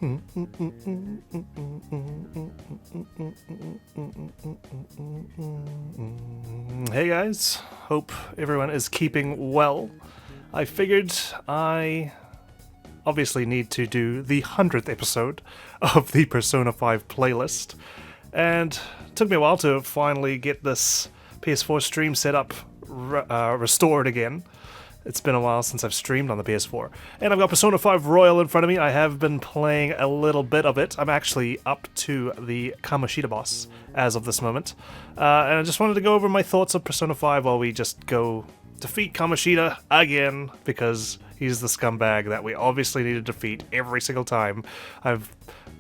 Hey guys, hope everyone is keeping well. I figured I obviously need to do the 100th episode of the Persona 5 playlist, and it took me a while to finally get this PS4 stream set up restored again. It's been a while since I've streamed on the PS4. And I've got Persona 5 Royal in front of me. I have been playing a little bit of it. I'm actually up to the Kamoshida boss as of this moment. And I just wanted to go over my thoughts of Persona 5 while we just go defeat Kamoshida again, because he's the scumbag that we obviously need to defeat every single time. I've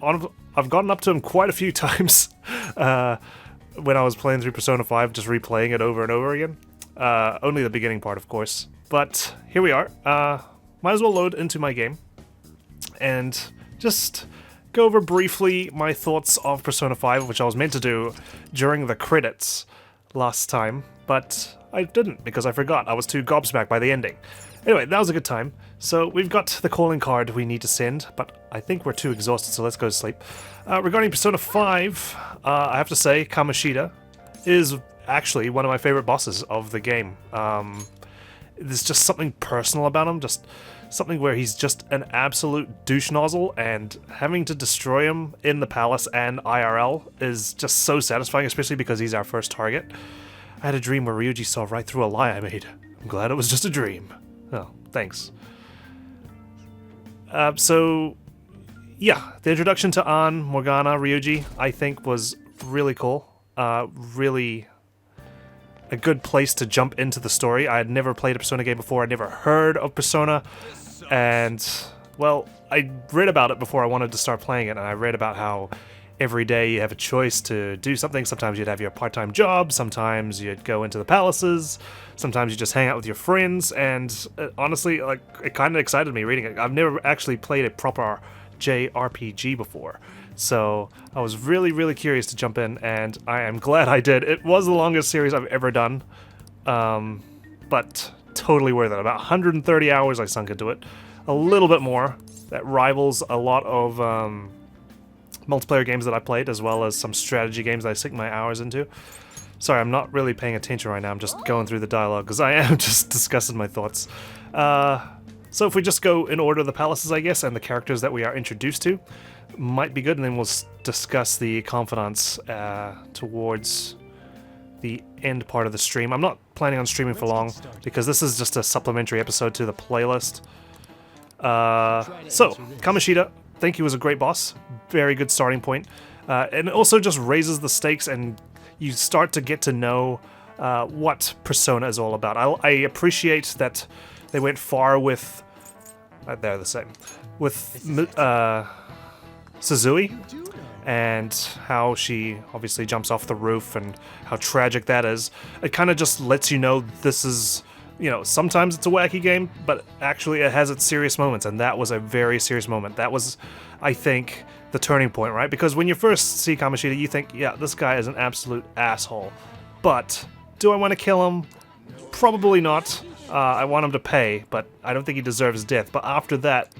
gotten up to him quite a few times when I was playing through Persona 5, just replaying it over and over again. Only the beginning part, of course. But here we are. Might as well load into my game and just go over briefly my thoughts of Persona 5, which I was meant to do during the credits last time, but I didn't because I forgot. I was too gobsmacked by the ending. Anyway, that was a good time. So we've got the calling card we need to send, but I think we're too exhausted, so let's go to sleep. Regarding Persona 5, I have to say Kamoshida is actually one of my favorite bosses of the game. There's just something personal about him, just something where he's just an absolute douche nozzle, and having to destroy him in the palace and IRL is just so satisfying, especially because he's our first target. I had a dream where Ryuji saw right through a lie I made. I'm glad it was just a dream. Oh, thanks. So, yeah, the introduction to Morgana, Ryuji, I think was really cool. Really a good place to jump into the story. I had never played a Persona game before. I'd never heard of Persona, and, well, I read about it before I wanted to start playing it, and I read about how every day you have a choice to do something. Sometimes you'd have your part-time job, sometimes you'd go into the palaces, sometimes you just hang out with your friends, and honestly, like, it kind of excited me reading it. I've never actually played a proper JRPG before, so I was really, really curious to jump in, and I am glad I did. It was the longest series I've ever done, but totally worth it. About 130 hours I sunk into it. A little bit more. That rivals a lot of multiplayer games that I played, as well as some strategy games that I sink my hours into. Sorry, I'm not really paying attention right now. I'm just going through the dialogue, because I am just discussing my thoughts. So if we just go in order of the palaces, I guess, and the characters that we are introduced to, might be good, and then we'll discuss the confidants towards the end part of the stream. I'm not planning on streaming for long, because this is just a supplementary episode to the playlist. So, Kamoshida, I think he was a great boss. Very good starting point. And it also just raises the stakes, and you start to get to know what Persona is all about. I appreciate that they went far with... they're the same. With Suzui, and how she obviously jumps off the roof, and how tragic that is. It kind of just lets you know this is, you know, sometimes it's a wacky game, but actually it has its serious moments, and that was a very serious moment. That was, I think, the turning point, right? Because when you first see Kamoshida, you think, yeah, this guy is an absolute asshole. But do I want to kill him? Probably not. I want him to pay, but I don't think he deserves death. But after that,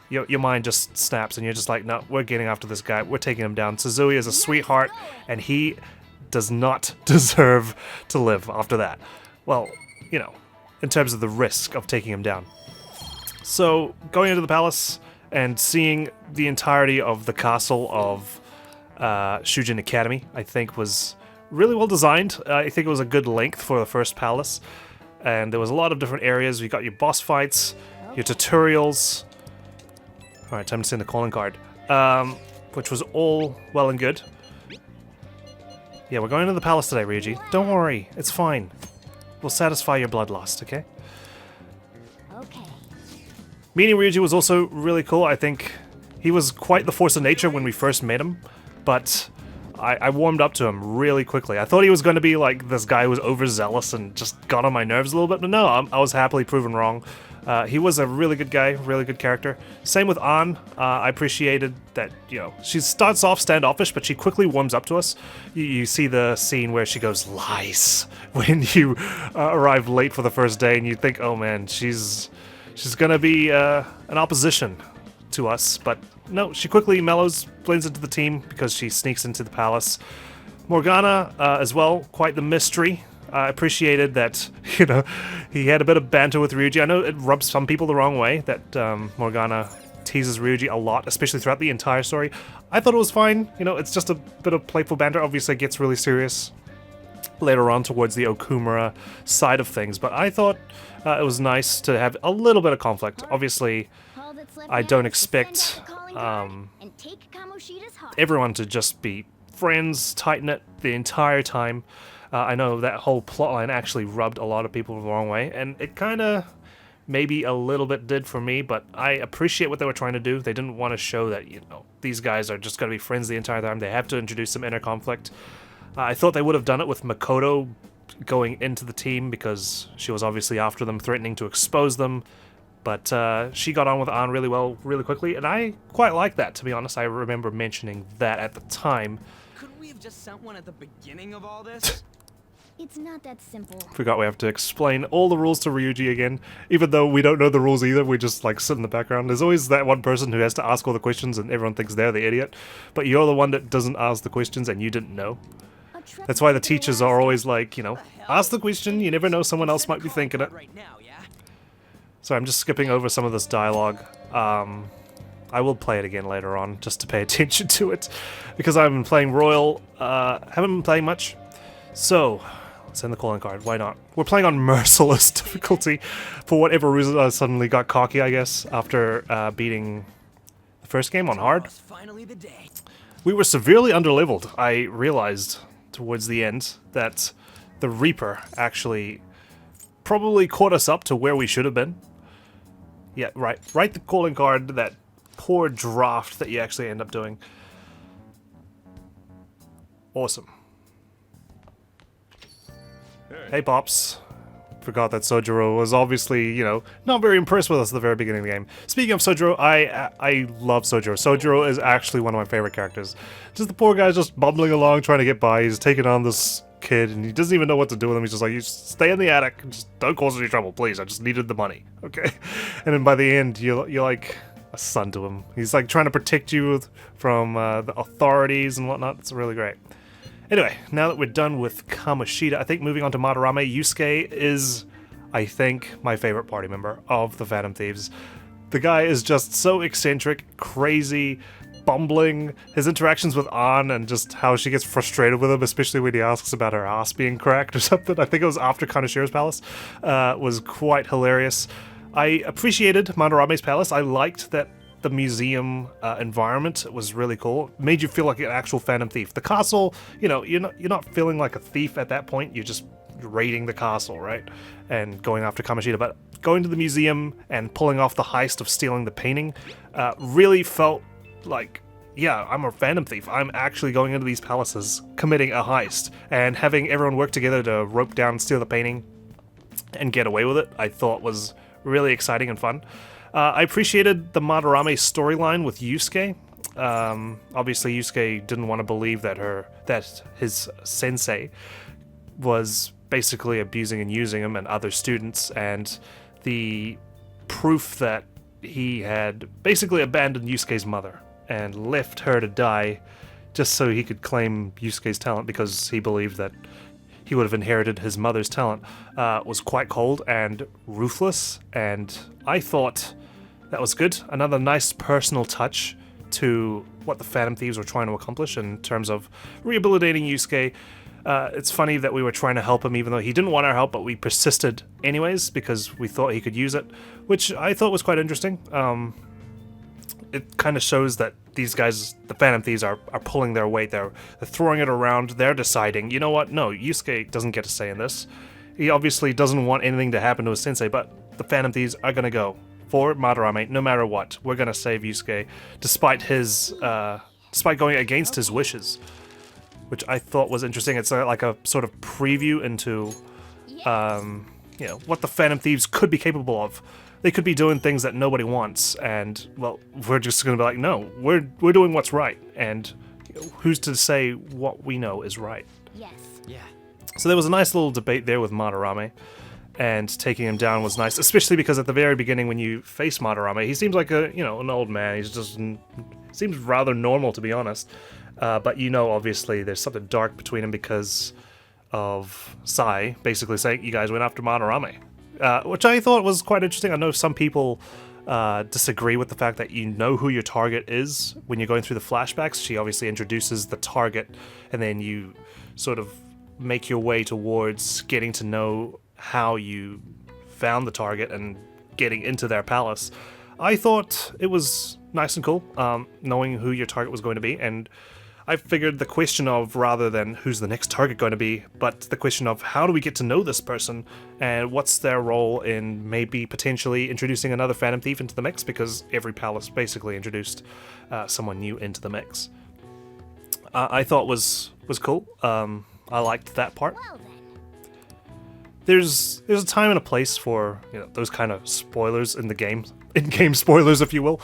your mind just snaps, and you're just like, no, we're getting after this guy. We're taking him down. Suzui is a sweetheart, and he does not deserve to live after that. Well, you know, in terms of the risk of taking him down. So, going into the palace and seeing the entirety of the castle of Shujin Academy, I think was really well designed. I think it was a good length for the first palace. And there was a lot of different areas. You got your boss fights, your tutorials. Alright, time to send the calling card. Which was all well and good. Yeah, we're going to the palace today, Ryuji. Don't worry, it's fine. We'll satisfy your bloodlust, okay? Okay. Meeting Ryuji was also really cool. I think he was quite the force of nature when we first met him, but I warmed up to him really quickly. I thought he was going to be like this guy who was overzealous and just got on my nerves a little bit, but no, I was happily proven wrong. He was a really good guy, really good character. Same with An. I appreciated that, you know, she starts off standoffish, but she quickly warms up to us. You see the scene where she goes, lies, when you arrive late for the first day, and you think, oh man, she's gonna be an opposition to us, but no, she quickly mellows, blends into the team because she sneaks into the palace. Morgana as well, quite the mystery. I appreciated that, you know, he had a bit of banter with Ryuji. I know it rubs some people the wrong way that Morgana teases Ryuji a lot, especially throughout the entire story. I thought it was fine, you know, it's just a bit of playful banter. Obviously it gets really serious later on towards the Okumura side of things, but I thought it was nice to have a little bit of conflict. Obviously, I don't expect everyone to just be friends, tight-knit the entire time. I know that whole plotline actually rubbed a lot of people the wrong way, and it kind of maybe a little bit did for me, but I appreciate what they were trying to do. They didn't want to show that, you know, these guys are just going to be friends the entire time. They have to introduce some inner conflict. I thought they would have done it with Makoto going into the team because she was obviously after them, threatening to expose them. But she got on with An really well, really quickly, and I quite like that, to be honest. I remember mentioning that at the time. Couldn't we have just sent one at the beginning of all this? It's not that simple. Forgot we have to explain all the rules to Ryuji again, even though we don't know the rules either. We just like sit in the background. There's always that one person who has to ask all the questions and everyone thinks they're the idiot, but you're the one that doesn't ask the questions and you didn't know. That's why the teachers are always like, you know, ask the question, you never know, someone else might be thinking it. So I'm just skipping over some of this dialogue. I will play it again later on, just to pay attention to it, because I've been playing Royal, haven't been playing much. So, let's send the calling card, why not? We're playing on Merciless difficulty. For whatever reason, I suddenly got cocky, I guess, after beating the first game on hard. We were severely underleveled. I realized towards the end that the Reaper actually probably caught us up to where we should have been. Yeah, right. Write the calling card, that poor draft that you actually end up doing. Awesome. Hey, Pops. Forgot that Sojiro was obviously, you know, not very impressed with us at the very beginning of the game. Speaking of Sojiro, I love Sojiro. Sojiro is actually one of my favorite characters. Just the poor guy's just bumbling along, trying to get by. He's taking on this kid, and he doesn't even know what to do with him. He's just like, you stay in the attic, and just don't cause any trouble, please. I just needed the money, okay? And then by the end, you're like a son to him. He's like trying to protect you from the authorities and whatnot. It's really great. Anyway, now that we're done with Kamoshida, I think moving on to Madarame, Yusuke is, I think, my favorite party member of the Phantom Thieves. The guy is just so eccentric, crazy, bumbling. His interactions with An and just how she gets frustrated with him, especially when he asks about her ass being cracked or something. I think it was after Kanashiro's palace, was quite hilarious. I appreciated Madarame's palace. I liked that the museum environment was really cool. It made you feel like an actual Phantom Thief. The castle, you know, you're not feeling like a thief at that point. You're just raiding the castle, right? And going after Kamoshida. But going to the museum and pulling off the heist of stealing the painting really felt like, yeah, I'm a Phantom Thief. I'm actually going into these palaces, committing a heist, and having everyone work together to rope down, steal the painting, and get away with it, I thought was really exciting and fun. I appreciated the Madarame storyline with Yusuke. Obviously, Yusuke didn't want to believe that his sensei was basically abusing and using him and other students, and the proof that he had basically abandoned Yusuke's mother and left her to die just so he could claim Yusuke's talent because he believed that he would have inherited his mother's talent, was quite cold and ruthless, and I thought that was good. Another nice personal touch to what the Phantom Thieves were trying to accomplish in terms of rehabilitating Yusuke. It's funny that we were trying to help him even though he didn't want our help, but we persisted anyways because we thought he could use it, which I thought was quite interesting. It kind of shows that these guys, the Phantom Thieves, are pulling their weight. They're throwing it around. They're deciding, you know what? No, Yusuke doesn't get a say in this. He obviously doesn't want anything to happen to his sensei, but the Phantom Thieves are going to go for Madarame no matter what. We're going to save Yusuke despite going against his wishes, which I thought was interesting. It's like a sort of preview into you know, what the Phantom Thieves could be capable of. They could be doing things that nobody wants, and, well, we're just going to be like, no, we're doing what's right, and you know, who's to say what we know is right? Yes. Yeah. So there was a nice little debate there with Madarame, and taking him down was nice, especially because at the very beginning when you face Madarame, he seems like an old man. He's just seems rather normal, to be honest. But obviously there's something dark between him because of Sai basically saying, you guys went after Madarame. Which I thought was quite interesting. I know some people disagree with the fact that you know who your target is when you're going through the flashbacks. She obviously introduces the target, and then you sort of make your way towards getting to know how you found the target and getting into their palace. I thought it was nice and cool, knowing who your target was going to be, and I figured the question of, rather than who's the next target going to be, but the question of how do we get to know this person and what's their role in maybe potentially introducing another Phantom Thief into the mix, because every palace basically introduced someone new into the mix. I thought was cool. I liked that part. Well then. There's a time and a place for those kind of spoilers in the game, in-game spoilers, if you will.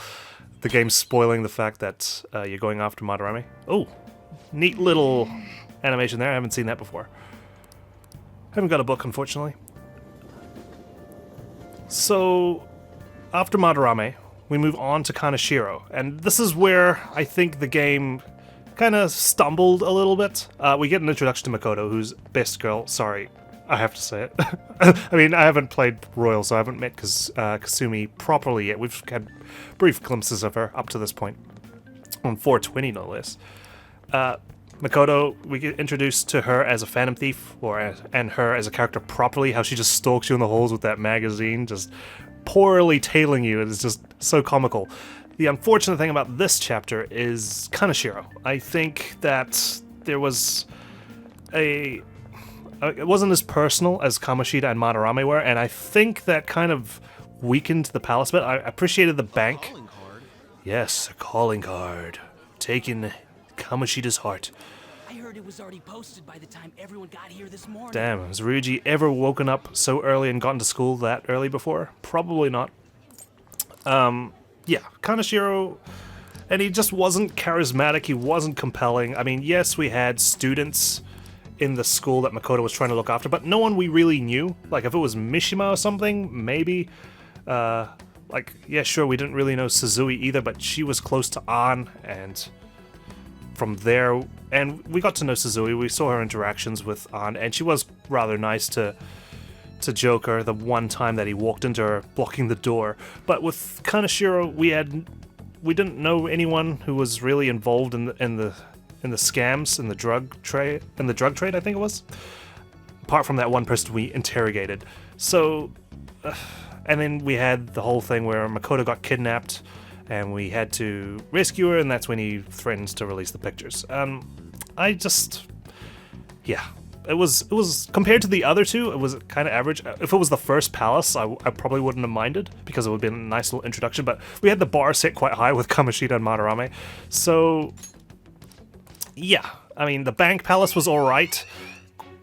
The game spoiling the fact that you're going after Madarame. Oh, neat little animation there. I haven't seen that before. Haven't got a book, unfortunately. So, after Madarame, we move on to Kaneshiro. And this is where I think the game kind of stumbled a little bit. We get an introduction to Makoto, who's best girl. Sorry, I have to say it. I mean, I haven't played Royal, so I haven't met Kasumi properly yet. We've had brief glimpses of her up to this point. On 420, no less. Makoto, we get introduced to her as a Phantom Thief, and her as a character properly, how she just stalks you in the halls with that magazine, just poorly tailing you. It is just so comical. The unfortunate thing about this chapter is Kaneshiro. I think that there was it wasn't as personal as Kamoshida and Madarame were, and I think that kind of weakened the palace a bit. I appreciated the bank. Calling card? Yes, a calling card. Taking Kamoshida's heart. I heard it was already posted by the time everyone got here this morning. Damn, has Ryuji ever woken up so early and gotten to school that early before? Probably not. Yeah, Kaneshiro, and he just wasn't charismatic, he wasn't compelling. I mean, yes, we had students in the school that Makoto was trying to look after, but no one we really knew. Like, if it was Mishima or something, maybe. Yeah, sure, we didn't really know Suzui either, but she was close to An, and from there, and we got to know Suzui. We saw her interactions with An, and she was rather nice to Joker the one time that he walked into her, blocking the door. But with Kaneshiro, we didn't know anyone who was really involved in the scams, in the drug trade, I think it was. Apart from that one person we interrogated. So, and then we had the whole thing where Makoto got kidnapped, and we had to rescue her, and that's when he threatens to release the pictures. It was compared to the other two, it was kind of average. If it was the first palace, I probably wouldn't have minded, because it would have been a nice little introduction, but we had the bar set quite high with Kamoshida and Madarame. So, yeah, I mean, the bank palace was alright.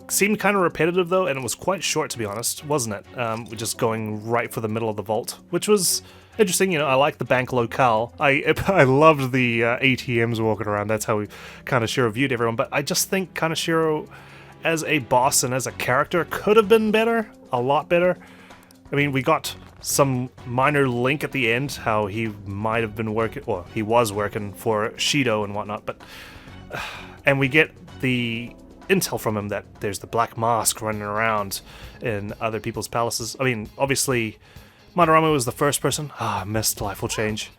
Seemed kind of repetitive, though, and it was quite short, to be honest, wasn't it? We're just going right for the middle of the vault, which was interesting. I like the bank locale. I loved the ATMs walking around. That's how we Kaneshiro viewed everyone, but I just think Kaneshiro, as a boss and as a character, could have been better, a lot better. I mean, we got some minor link at the end, how he might have been working, or he was working for Shido and whatnot, but and we get the intel from him that there's the black mask running around in other people's palaces. I mean, obviously, Madarame was the first person. I missed Life Will Change.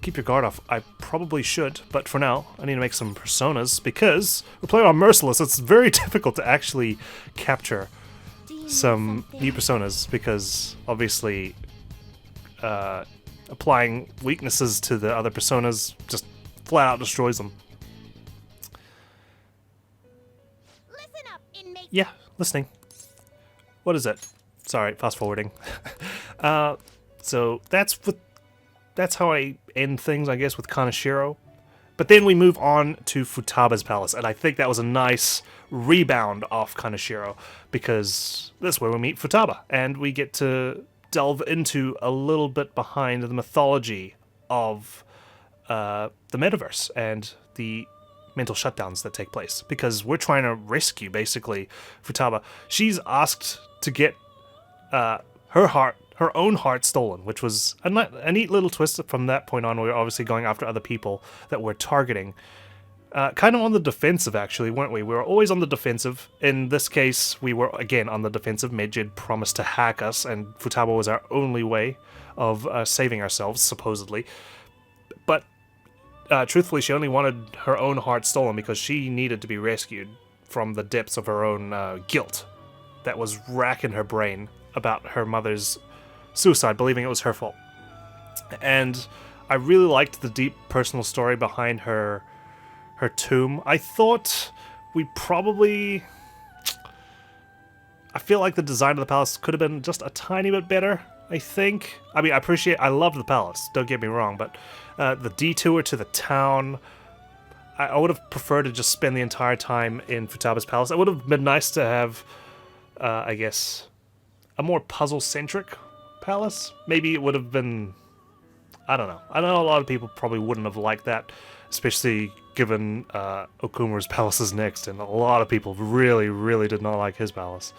Keep your guard off. I probably should, but for now, I need to make some personas, because we're playing on Merciless. It's very difficult to actually capture some new personas, because obviously applying weaknesses to the other personas just flat out destroys them. Listen up, inmate. Yeah, listening. What is it? Sorry, fast forwarding. So that's how I end things, I guess, with Kaneshiro. But then we move on to Futaba's palace, and I think that was a nice rebound off Kaneshiro, because that's where we meet Futaba, and we get to delve into a little bit behind the mythology of the metaverse and the mental shutdowns that take place, because we're trying to rescue, basically, Futaba. She's asked to get her own heart stolen, which was a neat little twist. From that point on, we were obviously going after other people that we're targeting. Kind of on the defensive, actually, weren't we? We were always on the defensive. In this case, we were, again, on the defensive. Medjed promised to hack us, and Futaba was our only way of saving ourselves, supposedly. But, truthfully, she only wanted her own heart stolen because she needed to be rescued from the depths of her own guilt that was racking her brain about her mother's suicide, believing it was her fault. And I really liked the deep personal story behind her tomb. I thought I feel like the design of the palace could have been just a tiny bit better, I think. I mean, I loved the palace, don't get me wrong, but the detour to the town, I would have preferred to just spend the entire time in Futaba's palace. It would have been nice to have, I guess, a more puzzle-centric palace. Maybe it would have been, I don't know. I know a lot of people probably wouldn't have liked that, especially given Okumura's palace is next, and a lot of people really, really did not like his palace.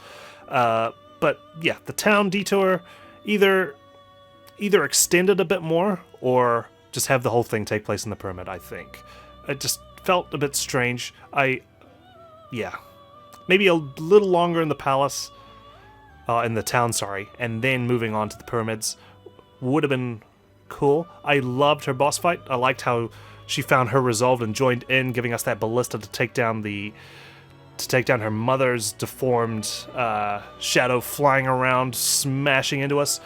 But yeah, the town detour either extended a bit more, or just have the whole thing take place in the pyramid, I think. It just felt a bit strange. Maybe a little longer in the palace, in the town, sorry, and then moving on to the pyramids would have been cool. I loved her boss fight. I liked how she found her resolve and joined in, giving us that ballista to take down her mother's deformed shadow flying around, smashing into us,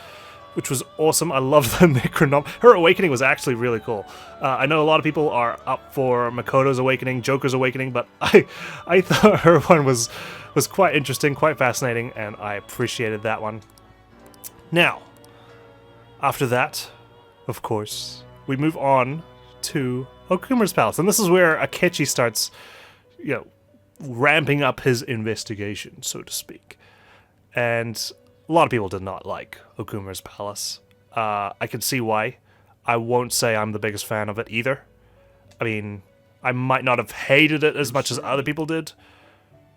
which was awesome. I love the Necronom. Her awakening was actually really cool. I know a lot of people are up for Makoto's awakening, Joker's awakening, but I thought her one was quite interesting, quite fascinating, and I appreciated that one. Now, after that, of course, we move on to Okumura's palace, and this is where Akechi starts, ramping up his investigation, so to speak. And a lot of people did not like Okumura's palace. I can see why. I won't say I'm the biggest fan of it either. I mean, I might not have hated it as much as other people did,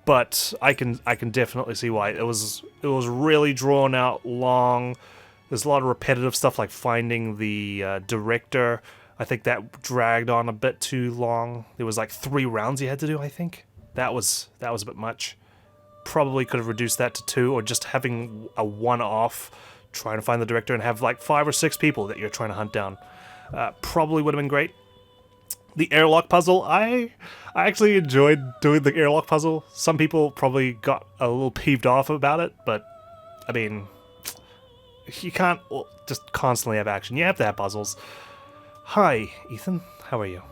but I can definitely see why. It was really drawn out, long. There's a lot of repetitive stuff like finding the director. I think that dragged on a bit too long. There was like 3 rounds you had to do, I think. That was a bit much. Probably could have reduced that to 2, or just having a one-off, trying to find the director and have like 5 or 6 people that you're trying to hunt down. Probably would have been great. The airlock puzzle, I actually enjoyed doing the airlock puzzle. Some people probably got a little peeved off about it, but I mean, you can't just constantly have action. You have to have puzzles. Hi, Ethan. How are you?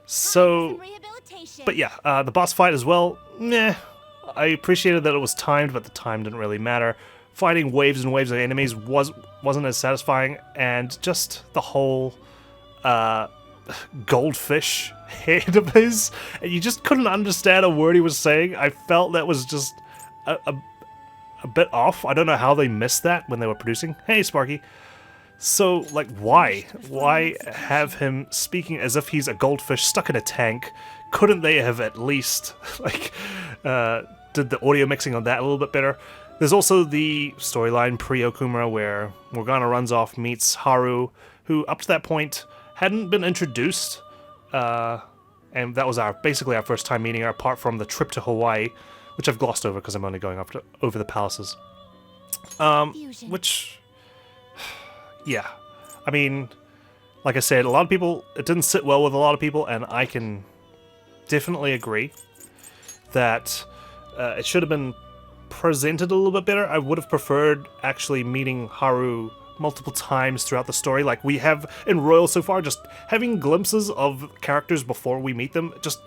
So, but yeah, the boss fight as well, I appreciated that it was timed, but the time didn't really matter. Fighting waves and waves of enemies wasn't as satisfying, and just the whole goldfish head of his, and you just couldn't understand a word he was saying. I felt that was just a bit off. I don't know how they missed that when they were producing. Hey, Sparky. So, like, why? Why have him speaking as if he's a goldfish stuck in a tank? Couldn't they have at least, like, did the audio mixing on that a little bit better? There's also the storyline pre-Okumura where Morgana runs off, meets Haru, who up to that point hadn't been introduced, and that was basically our first time meeting her, apart from the trip to Hawaii, which I've glossed over because I'm only going over the palaces. Which... yeah, I mean, like I said, a lot of people, it didn't sit well with a lot of people, and I can definitely agree that it should have been presented a little bit better. I would have preferred actually meeting Haru multiple times throughout the story, like we have in Royal so far. Just having glimpses of characters before we meet them just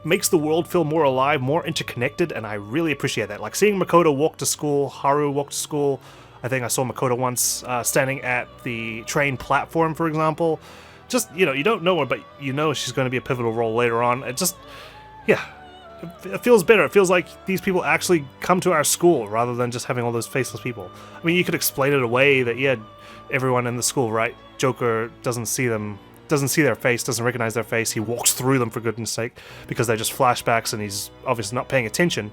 makes the world feel more alive, more interconnected, and I really appreciate that. Like seeing Makoto walk to school, Haru walk to school. I think I saw Makoto once standing at the train platform, for example. Just, you don't know her, but you know she's going to be a pivotal role later on. It just, yeah, it feels better. It feels like these people actually come to our school rather than just having all those faceless people. I mean, you could explain it away that, yeah, everyone in the school, right? Joker doesn't see their face, doesn't recognize their face. He walks through them, for goodness sake, because they're just flashbacks and he's obviously not paying attention.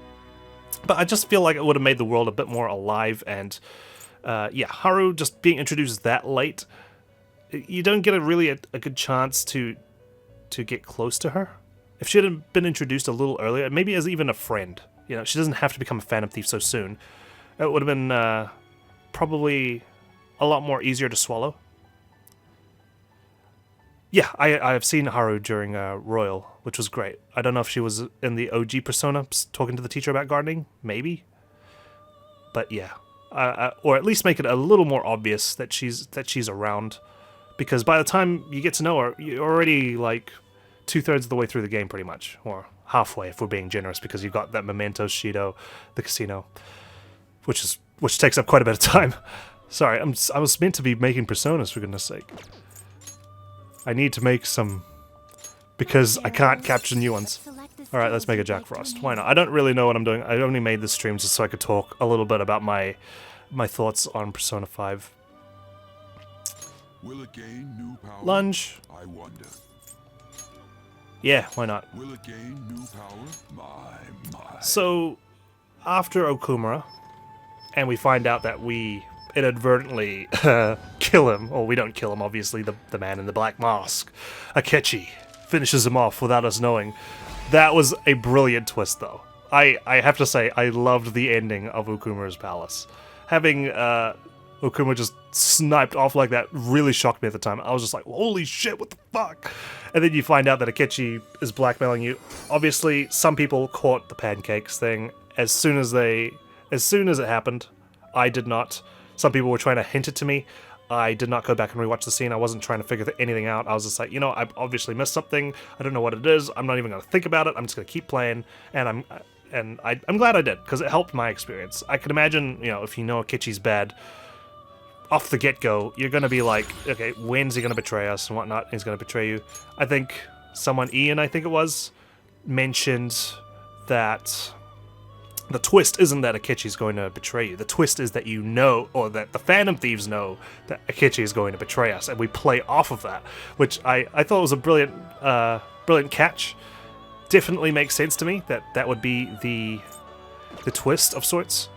But I just feel like it would have made the world a bit more alive, and yeah, Haru just being introduced that late, you don't get a good chance to get close to her. If she had been introduced a little earlier, maybe as even a friend, you know, she doesn't have to become a Phantom Thief so soon. It would have been probably a lot more easier to swallow. Yeah, I've seen Haru during Royal, which was great. I don't know if she was in the OG Persona talking to the teacher about gardening, maybe. But yeah, or at least make it a little more obvious that she's around, because by the time you get to know her, you're already like 2/3 of the way through the game, pretty much, or halfway if we're being generous, because you've got that Mementos, Shido, the casino, which takes up quite a bit of time. Sorry, I was meant to be making Personas, for goodness sake. I need to make some, because I can't capture new ones. Alright, let's make a Jack Frost. Why not? I don't really know what I'm doing. I only made this stream just so I could talk a little bit about my thoughts on Persona 5. Will it gain new power? Lunge. I wonder. Yeah, why not? Will it gain new power? My. So, after Okumura, and we find out that we inadvertently kill him, or we don't kill him, obviously, the man in the black mask, Akechi, finishes him off without us knowing. That was a brilliant twist, though. I have to say, I loved the ending of Okumura's palace. Having Okuma just sniped off like that really shocked me at the time. I was just like, holy shit, what the fuck? And then you find out that Akechi is blackmailing you. Obviously, some people caught the pancakes thing as soon as it happened. I did not. Some people were trying to hint it to me. I did not go back and rewatch the scene. I wasn't trying to figure anything out. I was just like, you know, I've obviously missed something. I don't know what it is. I'm not even going to think about it. I'm just going to keep playing. And I'm glad I did, because it helped my experience. I can imagine, you know, if you know Akechi's bad, off the get-go, you're going to be like, okay, when's he going to betray us and whatnot? He's going to betray you. I think someone, Ian, I think it was, mentioned that the twist isn't that Akechi's going to betray you. The twist is that you know, or that the Phantom Thieves know, that Akechi is going to betray us, and we play off of that, which I thought was a brilliant catch. Definitely makes sense to me that would be the twist of sorts.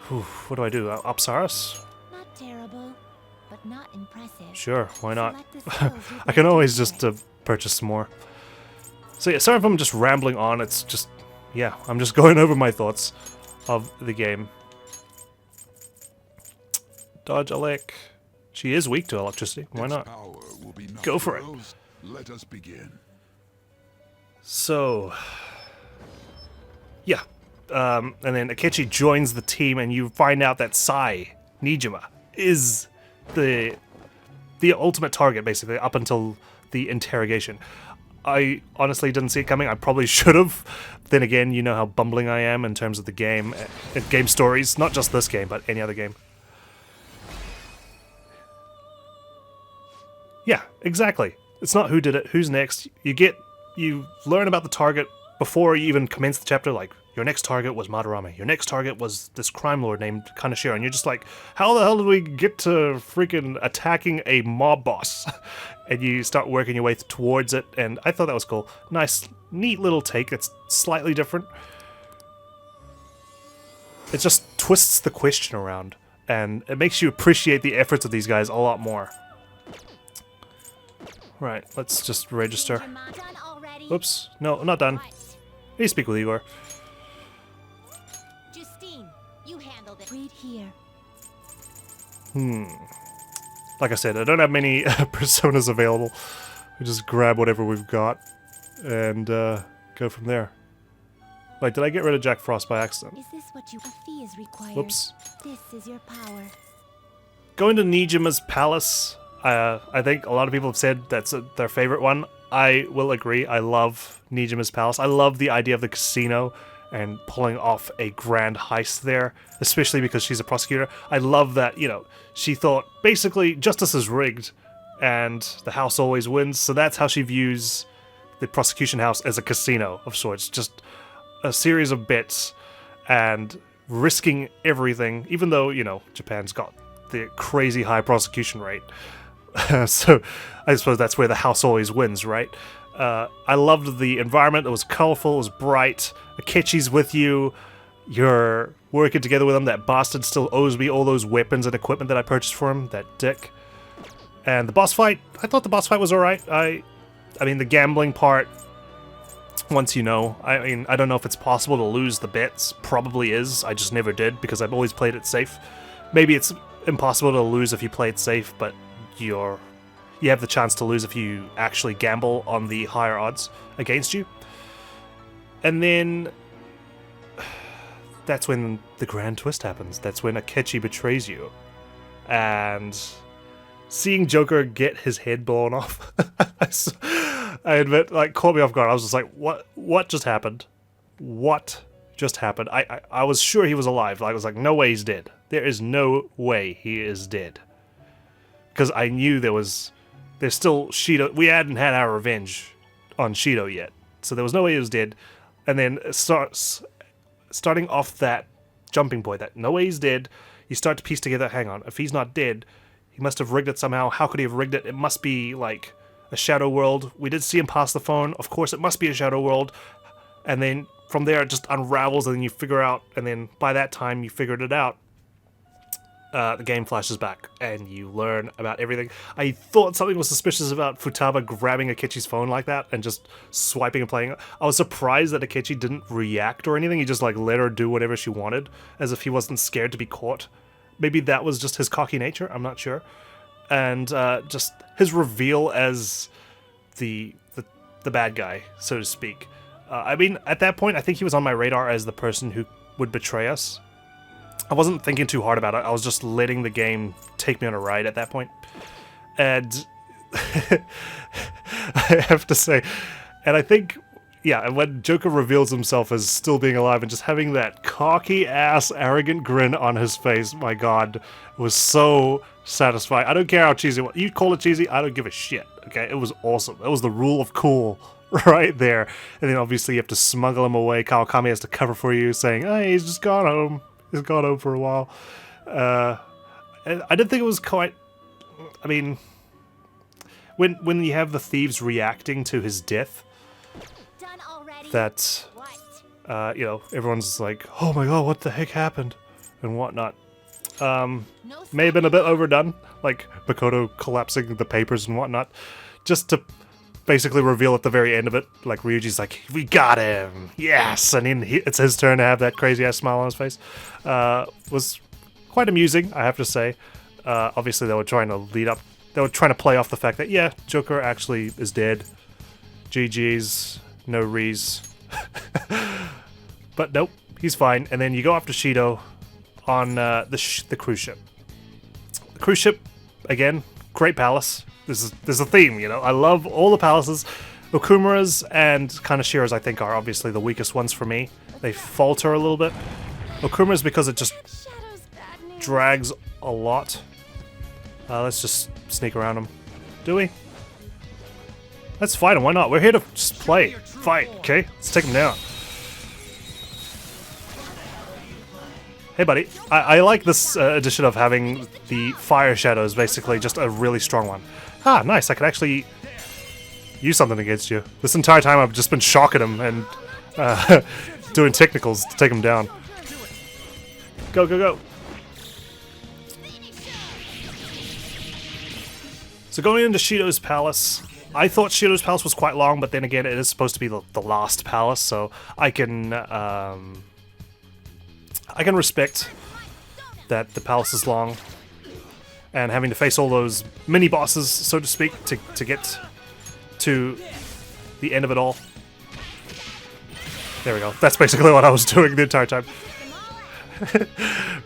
Whew, what do I do? Apsaris? Not terrible, but not impressive. Sure, why not? Select the skills you'd I like can to always select. just purchase some more. So yeah, sorry if I'm just rambling on. It's just, yeah, I'm just going over my thoughts of the game. Dodge Alec. She is weak to electricity. Why Its not? power will be Go for it. Knocked. Let us begin. So, yeah. And then Akechi joins the team, and you find out that Niijima is the ultimate target, basically, up until the interrogation. I honestly didn't see it coming. I probably should have. Then again, you know how bumbling I am in terms of the game, game stories. Not just this game, but any other game. Yeah, exactly. It's not who did it, who's next. You learn about the target before you even commence the chapter, like, your next target was Madarame, your next target was this crime lord named Kaneshiro, and you're just like, how the hell did we get to freaking attacking a mob boss? And you start working your way towards it, and I thought that was cool. Nice, neat little take that's slightly different. It just twists the question around, and it makes you appreciate the efforts of these guys a lot more. Right, let's just register. Done already? Oops, no, I'm not done. Right. Need to speak with Igor. Justine, you handled it. Read here. Like I said, I don't have many personas available. We just grab whatever we've got and go from there. Wait, did I get rid of Jack Frost by accident? Is this what you... A fee is required. Whoops. This is your power. Going to Niijima's palace, I think a lot of people have said that's their favorite one. I will agree. I love Niijima's palace. I love the idea of the casino and pulling off a grand heist there, especially because she's a prosecutor. I love that, you know, she thought basically justice is rigged and the house always wins, so that's how she views the prosecution house, as a casino of sorts. Just a series of bets and risking everything, even though, you know, Japan's got the crazy high prosecution rate. So I suppose that's where the house always wins, right? I loved the environment. It was colorful, it was bright. Akechi's with you. you're working together with him. That bastard still owes me all those weapons and equipment that I purchased for him. That dick. And the boss fight, I thought the boss fight was alright. I mean, the gambling part, once you know, I mean, I don't know if it's possible to lose the bets. Probably is. I just never did because I've always played it safe. Maybe it's impossible to lose if you play it safe, but you have the chance to lose if you actually gamble on the higher odds against you. And then that's when the grand twist happens. That's when Akechi betrays you. And seeing Joker get his head blown off, I admit, like, caught me off guard. I was just like, what just happened? What just happened? I was sure he was alive. I was like, no way he's dead. There is no way he is dead. Because I knew there's still Shido. We hadn't had our revenge on Shido yet. So there was no way he was dead. And then starting off that jumping point, that no way he's dead, you start to piece together, hang on, if he's not dead, he must have rigged it somehow. How could he have rigged it? It must be like a shadow world. We did see him pass the phone. Of course, it must be a shadow world. And then from there, it just unravels, and then you figure out, and then by that time you figured it out, the game flashes back, and you learn about everything. I thought something was suspicious about Futaba grabbing Akechi's phone like that and just swiping and playing. I was surprised that Akechi didn't react or anything. He just like let her do whatever she wanted, as if he wasn't scared to be caught. Maybe that was just his cocky nature. I'm not sure. And just his reveal as the bad guy, so to speak. I mean, at that point, I think he was on my radar as the person who would betray us. I wasn't thinking too hard about it. I was just letting the game take me on a ride at that point. And I have to say, and I think, yeah, when Joker reveals himself as still being alive and just having that cocky-ass, arrogant grin on his face, my god, was so satisfying. I don't care how cheesy it was. You call it cheesy, I don't give a shit, okay? It was awesome. That was the rule of cool right there. And then obviously you have to smuggle him away. Kawakami has to cover for you, saying, hey, he's just gone home. He's gone home for a while. And I didn't think it was quite... I mean, when you have the thieves reacting to his death, that, you know, everyone's like, oh my god, what the heck happened? And whatnot. May have been a bit overdone, like Makoto collapsing the papers and whatnot, just to basically reveal at the very end of it, like Ryuji's like, we got him, yes, and then it's his turn to have that crazy ass smile on his face. Was quite amusing, I have to say. Obviously they were trying to play off the fact that, yeah, Joker actually is dead. GG's, no rees. But nope, he's fine. And then you go after Shido on the cruise ship. The cruise ship, again, great palace. There's a theme, you know. I love all the palaces. Okumura's and Kaneshira's, I think, are obviously the weakest ones for me. They falter a little bit. Okumura's because it just drags a lot. Let's just sneak around him. Do we? Let's fight him, why not? We're here to just play. Fight, okay? Let's take him down. Hey buddy, I like this edition of having the fire shadows, basically just a really strong one. Ah, nice, I can actually use something against you. This entire time I've just been shocking him and doing technicals to take him down. Go, go, go. So going into Shido's palace, I thought Shido's palace was quite long, but then again it is supposed to be the last palace, so I can respect that the palace is long, and having to face all those mini-bosses, so to speak, to get to the end of it all. There we go. That's basically what I was doing the entire time.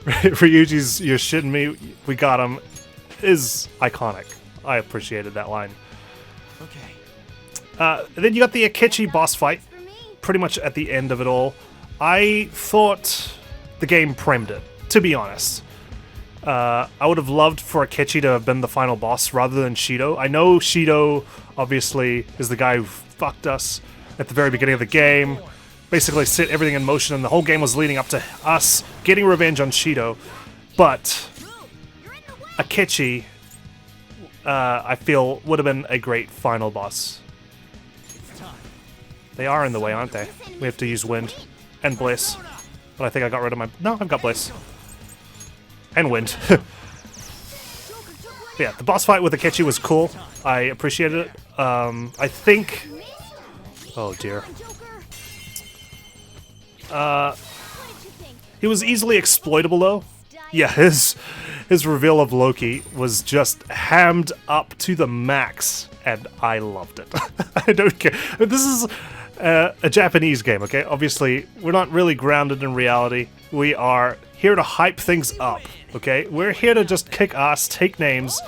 Ryuji's "you're shitting me, we got him" is iconic. I appreciated that line. Okay. Then you got the Akechi boss fight, pretty much at the end of it all. I thought the game primed it, to be honest. I would have loved for Akechi to have been the final boss rather than Shido. I know Shido, obviously, is the guy who fucked us at the very beginning of the game. Basically set everything in motion, and the whole game was leading up to us getting revenge on Shido. But Akechi, I feel, would have been a great final boss. They are in the way, aren't they? We have to use wind and bliss. But I think I got rid of my... No, I've got Blaze. And Wind. Yeah, the boss fight with Akechi was cool. I appreciated it. I think... Oh dear. He was easily exploitable though. Yeah, his reveal of Loki was just hammed up to the max, and I loved it. I don't care. This is a Japanese game, okay? Obviously, we're not really grounded in reality. We are here to hype things up, okay? We're here to just kick ass, take names,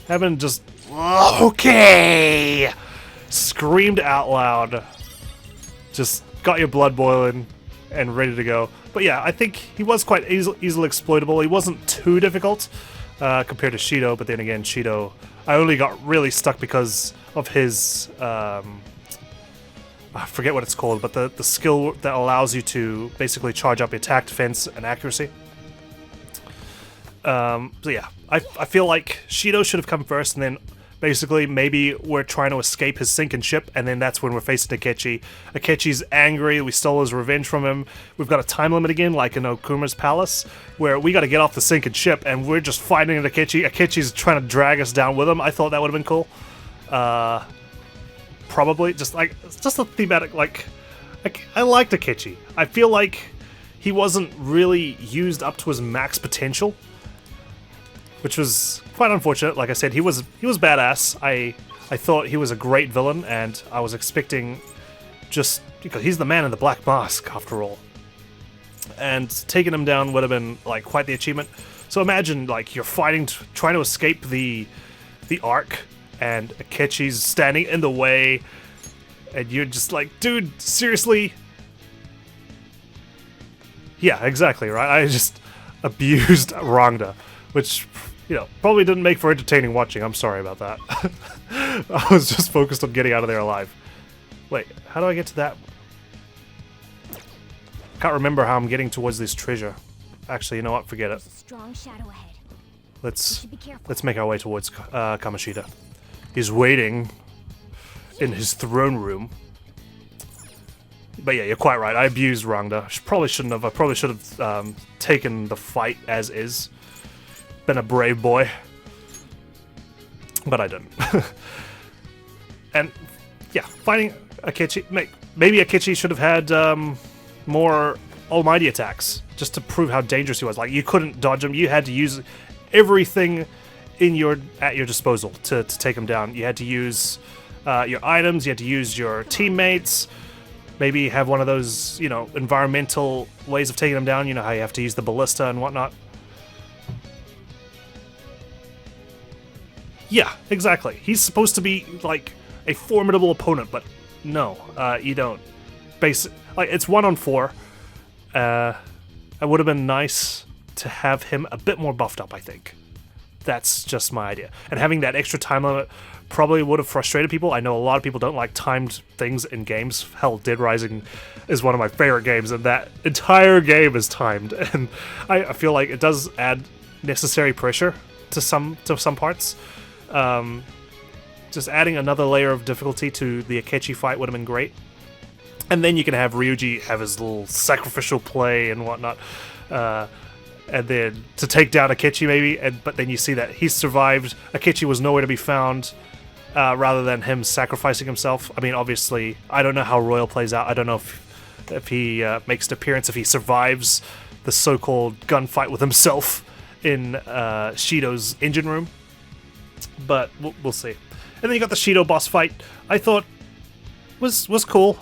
haven't just okay screamed out loud, just got your blood boiling and ready to go. But yeah, I think he was quite easily exploitable. He wasn't too difficult compared to Shido, but then again, Shido, I only got really stuck because of his, I forget what it's called, but the skill that allows you to basically charge up your attack, defense, and accuracy. So yeah, I feel like Shido should have come first, and then basically maybe we're trying to escape his sinking ship, and then that's when we're facing Akechi. Akechi's angry, we stole his revenge from him. We've got a time limit again, like in Okuma's palace, where we gotta get off the sinking ship, and we're just fighting at Akechi. Akechi's trying to drag us down with him. I thought that would have been cool. Probably, just a thematic, like, I liked Akechi. I feel like he wasn't really used up to his max potential, which was quite unfortunate. Like I said, he was badass. I thought he was a great villain, and I was expecting, just because he's the man in the black mask after all, and taking him down would have been like quite the achievement. So imagine like you're fighting, trying to escape the arc, and Akechi's standing in the way, and you're just like, dude, seriously? Yeah, exactly, right? I just abused Rangda, which, you know, probably didn't make for entertaining watching. I'm sorry about that. I was just focused on getting out of there alive. Wait, how do I get to that? Can't remember how I'm getting towards this treasure. Actually, you know what? Forget it. Strong shadow ahead. Let's make our way towards Kamoshida. He's waiting in his throne room. But yeah, you're quite right. I abused Rangda. Probably shouldn't have. I probably should have taken the fight as is. Been a brave boy. But I didn't. And yeah, fighting Akechi. Maybe Akechi should have had more almighty attacks, just to prove how dangerous he was. Like, you couldn't dodge him. You had to use everything at your disposal to take him down. You had to use your items. You had to use your teammates. Maybe have one of those, you know, environmental ways of taking him down. You know how you have to use the ballista and whatnot. Yeah, exactly. He's supposed to be like a formidable opponent, but no, you don't. Like, it's 1-on-4. It would have been nice to have him a bit more buffed up, I think. That's just my idea. And having that extra time limit probably would have frustrated people. I know a lot of people don't like timed things in games. Hell, Dead Rising is one of my favorite games, and that entire game is timed. And I feel like it does add necessary pressure to some parts. Just adding another layer of difficulty to the Akechi fight would have been great. And then you can have Ryuji have his little sacrificial play and whatnot. And then to take down Akechi maybe, but then you see that he survived. Akechi was nowhere to be found, rather than him sacrificing himself. I mean, obviously, I don't know how Royal plays out. I don't know if he makes an appearance, if he survives the so-called gunfight with himself in Shido's engine room. But we'll see. And then you got the Shido boss fight. I thought was cool.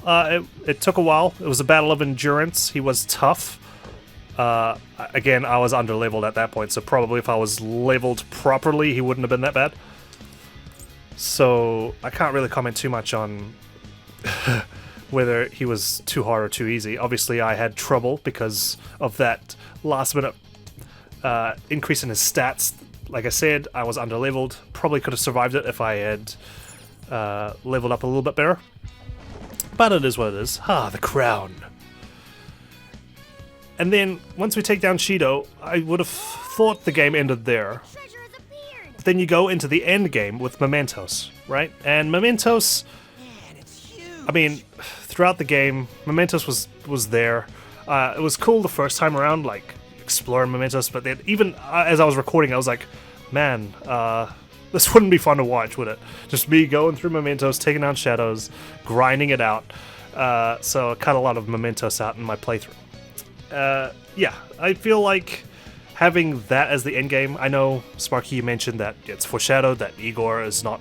It took a while. It was a battle of endurance. He was tough. Again, I was under-leveled at that point, so probably if I was leveled properly, he wouldn't have been that bad. So I can't really comment too much on whether he was too hard or too easy. Obviously, I had trouble because of that last-minute increase in his stats. Like I said, I was under-leveled. Probably could have survived it if I had leveled up a little bit better. But it is what it is. Ah, the crown. And then, once we take down Shido, I would have thought the game ended there. But then you go into the end game with Mementos, right? And Mementos, I mean, throughout the game, Mementos was there. It was cool the first time around, like exploring Mementos, but then even as I was recording, I was like, man, this wouldn't be fun to watch, would it? Just me going through Mementos, taking down shadows, grinding it out. So I cut a lot of Mementos out in my playthrough. Yeah, I feel like having that as the end game. I know Sparky, you mentioned that it's foreshadowed that Igor is not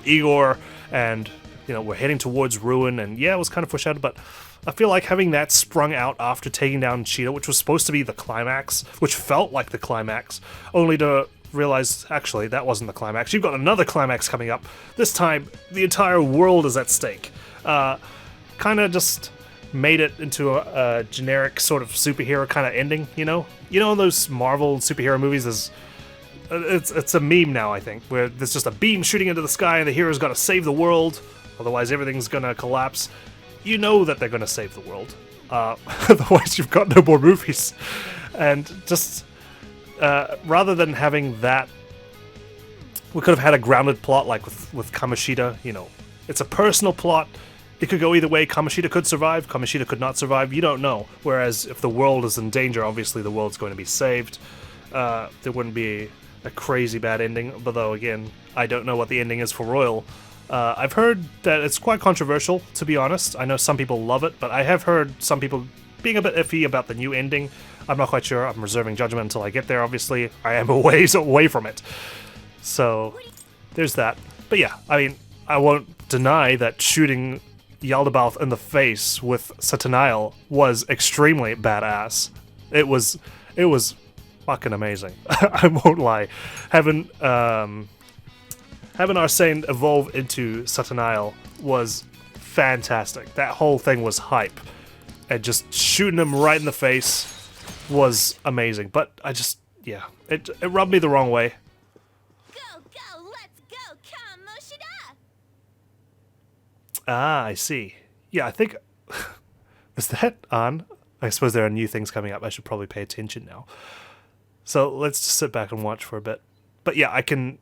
Igor, and you know we're heading towards ruin. And yeah, it was kind of foreshadowed, but I feel like having that sprung out after taking down Cheetah, which was supposed to be the climax, which felt like the climax, only to realize actually that wasn't the climax. You've got another climax coming up. This time, the entire world is at stake. Kind of just made it into a generic sort of superhero kind of ending, you know? You know those Marvel superhero movies, it's a meme now, I think, where there's just a beam shooting into the sky and the hero's got to save the world, otherwise everything's gonna collapse. You know that they're gonna save the world. Otherwise you've got no more movies. And just, rather than having that, we could have had a grounded plot like with Kamoshida, you know. It's a personal plot. It could go either way. Kamoshida could survive, Kamoshida could not survive, you don't know. Whereas if the world is in danger, obviously the world's going to be saved. There wouldn't be a crazy bad ending, although again, I don't know what the ending is for Royal. I've heard that it's quite controversial, to be honest. I know some people love it, but I have heard some people being a bit iffy about the new ending. I'm not quite sure. I'm reserving judgment until I get there, obviously. I am a ways away from it. So, there's that. But yeah, I mean, I won't deny that shooting Yaldabaoth in the face with Satanael was extremely badass. It was fucking amazing. I won't lie. Having Arsene evolve into Satanael was fantastic. That whole thing was hype. And just shooting him right in the face was amazing. But I just, yeah, it rubbed me the wrong way. Go, let's go, Kamoshida! Ah, I see. Yeah, I think... is that on? I suppose there are new things coming up. I should probably pay attention now. So let's just sit back and watch for a bit. But yeah, I can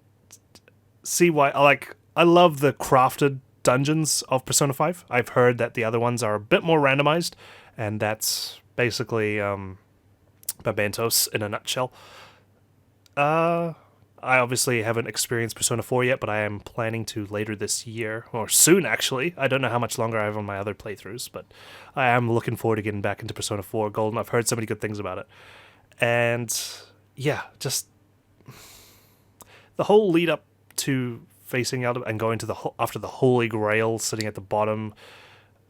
see why... I love the crafted dungeons of Persona 5. I've heard that the other ones are a bit more randomized, and that's basically Mementos in a nutshell. I obviously haven't experienced Persona 4 yet, but I am planning to later this year, or soon actually. I don't know how much longer I have on my other playthroughs, but I am looking forward to getting back into Persona 4 Golden. I've heard so many good things about it. And yeah, just the whole lead up to facing out and going to after the Holy Grail sitting at the bottom.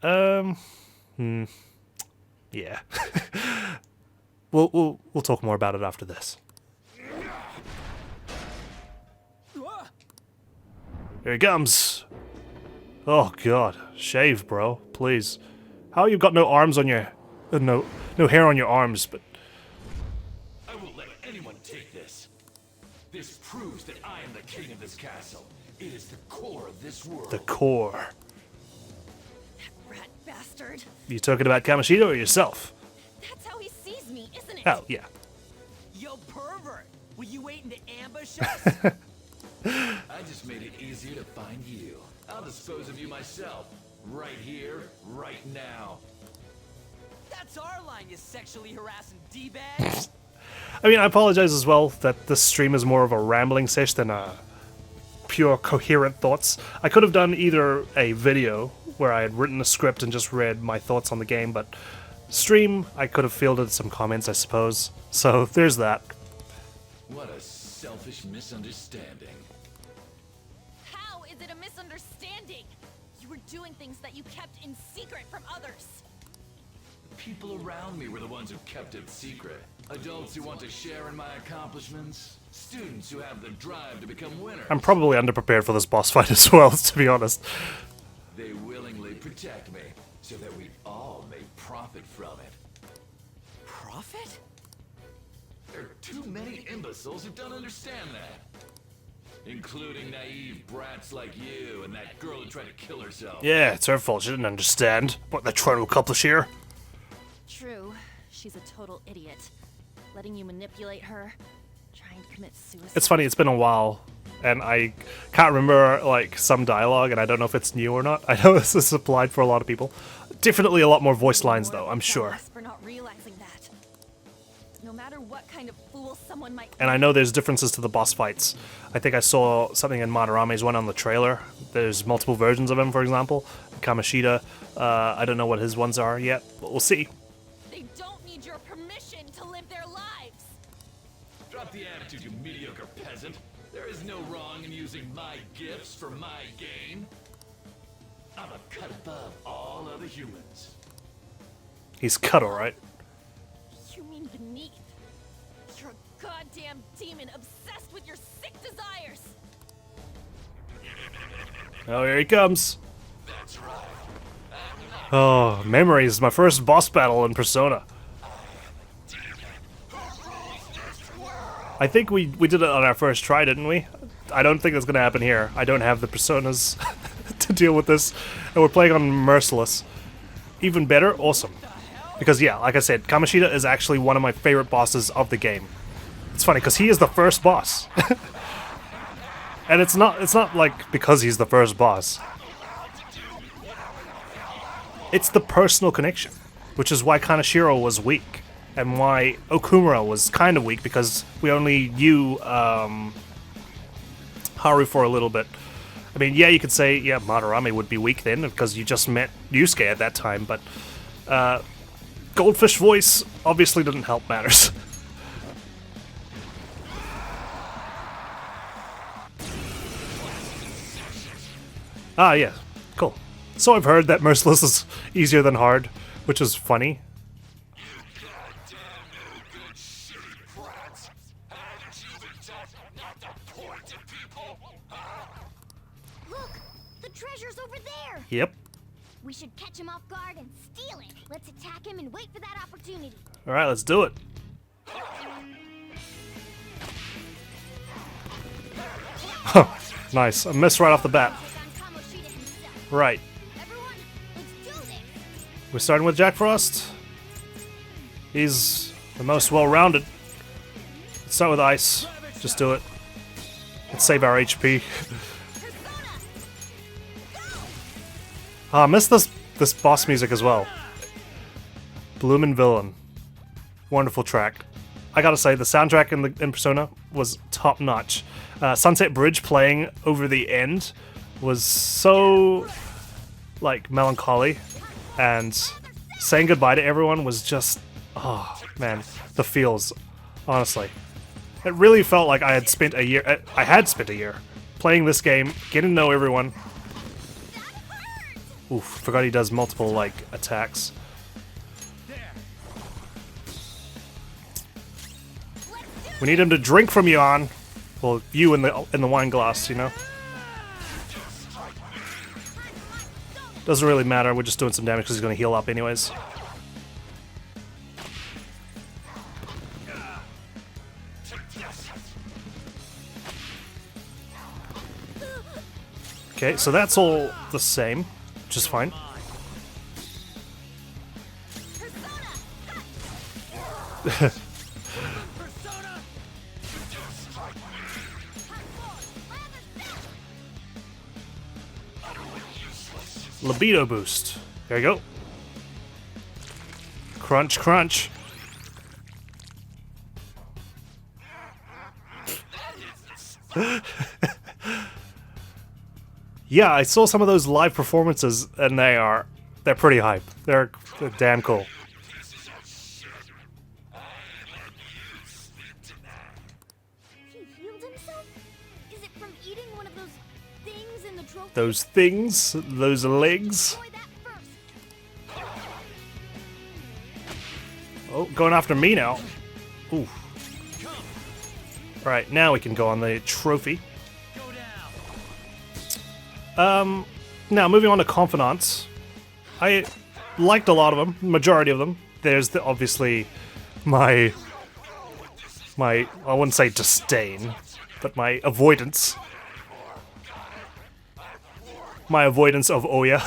Yeah. We'll talk more about it after this. Here he comes. Oh god, shave, bro, please. How you got no arms on your, no hair on your arms? But I won't let anyone take this. This proves that I am the king of this castle. It is the core of this world. the core. Rat bastard. You talking about Kamoshida or yourself? That's how he sees me, isn't it? Oh yeah. Yo, pervert! Were you waiting to ambush us? I just made it easier to find you. I'll dispose of you myself. Right here, right now. That's our line, you sexually harassing D-bag! I mean, I apologize as well that this stream is more of a rambling sesh than a pure coherent thoughts. I could have done either a video where I had written a script and just read my thoughts on the game, but stream, I could have fielded some comments, I suppose. So there's that. What a selfish misunderstanding. How is it a misunderstanding? You were doing things that you kept in secret from others. People around me were the ones who kept it secret. Adults who want to share in my accomplishments. Students who have the drive to become winners. I'm probably underprepared for this boss fight as well, to be honest. They willingly protect me so that we all may profit from it. Profit? There are too many imbeciles who don't understand that. Including naive brats like you and that girl who tried to kill herself. Yeah, it's her fault. She didn't understand what they're trying to accomplish here. True. She's a total idiot. Letting you manipulate her. Trying to commit suicide. It's funny, it's been a while, and I can't remember, like, some dialogue, and I don't know if it's new or not. I know this is applied for a lot of people. Definitely a lot more voice lines, though, I'm sure. For not realizing that. No matter what kind of fool someone might And I know there's differences to the boss fights. I think I saw something in Madarame's one on the trailer. There's multiple versions of him, for example. Kamoshida, I don't know what his ones are yet, but we'll see. They don't need your permission to live their lives. Drop the attitude, you mediocre peasant. There is no wrong in using my gifts for my gain. I'm a cut above all other humans. He's cut alright. You mean beneath? You're a goddamn demon obsessed with your sick desires. Oh, here he comes. That's right. Oh, Memories, my first boss battle in Persona. I think we did it on our first try, didn't we? I don't think that's going to happen here. I don't have the Personas to deal with this. And we're playing on Merciless. Even better, awesome. Because yeah, like I said, Kamoshida is actually one of my favorite bosses of the game. It's funny, because he is the first boss. And it's not like because he's the first boss. It's the personal connection, which is why Kaneshiro was weak, and why Okumura was kind of weak, because we only knew Haru for a little bit. I mean, yeah, you could say, yeah, Madarame would be weak then, because you just met Yusuke at that time, but Goldfish voice obviously didn't help matters. Ah, yeah, cool. So I've heard that Merciless is easier than hard, which is funny. Look, the treasure's over there. Yep. We should catch him off guard and steal it. Let's attack him and wait for that opportunity. Alright, let's do it. Huh, nice. A miss right off the bat. Kamoshida himself. Right. Everyone, let's do this. We're starting with Jack Frost. He's the most well-rounded. Let's start with Ice. Just do it. Let's save our HP. I missed this boss music as well. Bloomin' Villain. Wonderful track. I gotta say, the soundtrack in Persona was top-notch. Sunset Bridge playing over the end was so, like, melancholy, and saying goodbye to everyone was just, oh man, the feels, honestly. It really felt like I had spent a year playing this game, getting to know everyone. Oof, forgot he does multiple, like, attacks. We need him to drink from you on. Well, you in the wine glass, you know. Doesn't really matter. We're just doing some damage because he's going to heal up anyways. Okay, so that's all the same, which is fine. Libido boost. There you go. Crunch, crunch. Yeah, I saw some of those live performances, and they're pretty hype. They're damn cool. He healed himself? Is it from eating one of those things in the trophy? Those things, those legs. Boy, that first. Oh, going after me now. Ooh. Right, now we can go on the trophy. Now moving on to confidants. I liked a lot of them, majority of them. There's obviously my I wouldn't say disdain, but my avoidance. My avoidance of Oya.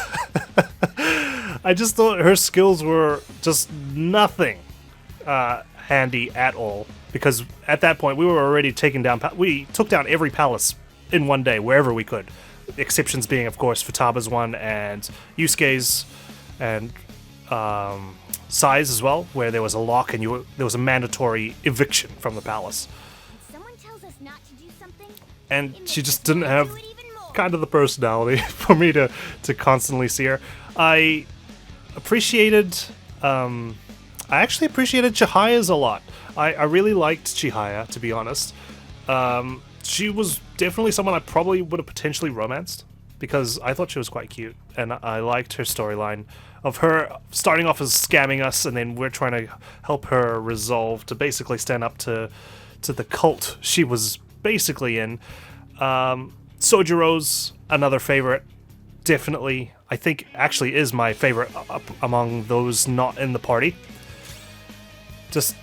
I just thought her skills were just nothing handy at all, because at that point we were already taking down. We took down every palace in one day wherever we could. Exceptions being, of course, Futaba's one and Yusuke's, and size as well, where there was a lock and there was a mandatory eviction from the palace. Someone tells us not to do something, And it she makes just us didn't wanna have do it even more. kind of the personality for me to constantly see her. I actually appreciated Chihiya's a lot. I really liked Chihaya, to be honest. She was definitely someone I probably would have potentially romanced, because I thought she was quite cute, and I liked her storyline of her starting off as scamming us, and then we're trying to help her resolve to basically stand up to the cult she was basically in. Sojiro's another favorite, definitely. I think actually is my favorite among those not in the party. Just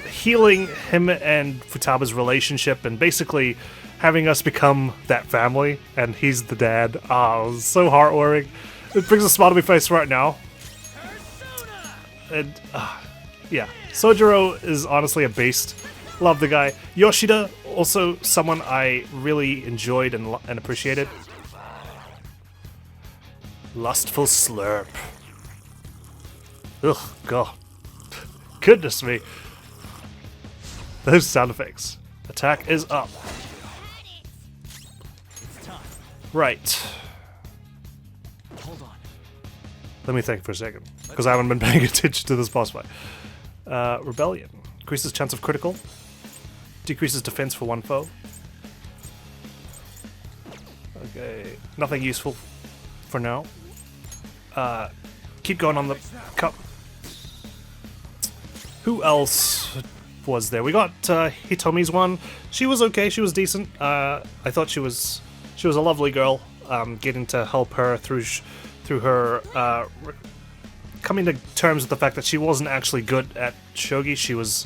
healing him and Futaba's relationship and basically having us become that family, and he's the dad. Oh, it was so heartwarming. It brings a smile to my face right now. And yeah, Sojiro is honestly a beast. Love the guy. Yoshida, also someone I really enjoyed and appreciated. Lustful slurp. Ugh, God. Goodness me. Those sound effects. Attack is up. Right. Hold on. Let me think for a second, because I haven't been paying attention to this boss fight. Rebellion. Increases chance of critical. Decreases defense for one foe. Okay. Nothing useful for now. Keep going on the cup. Who else was there? We got Hitomi's one. She was okay. She was decent. I thought she was a lovely girl. Getting to help her through her coming to terms with the fact that she wasn't actually good at shogi. She was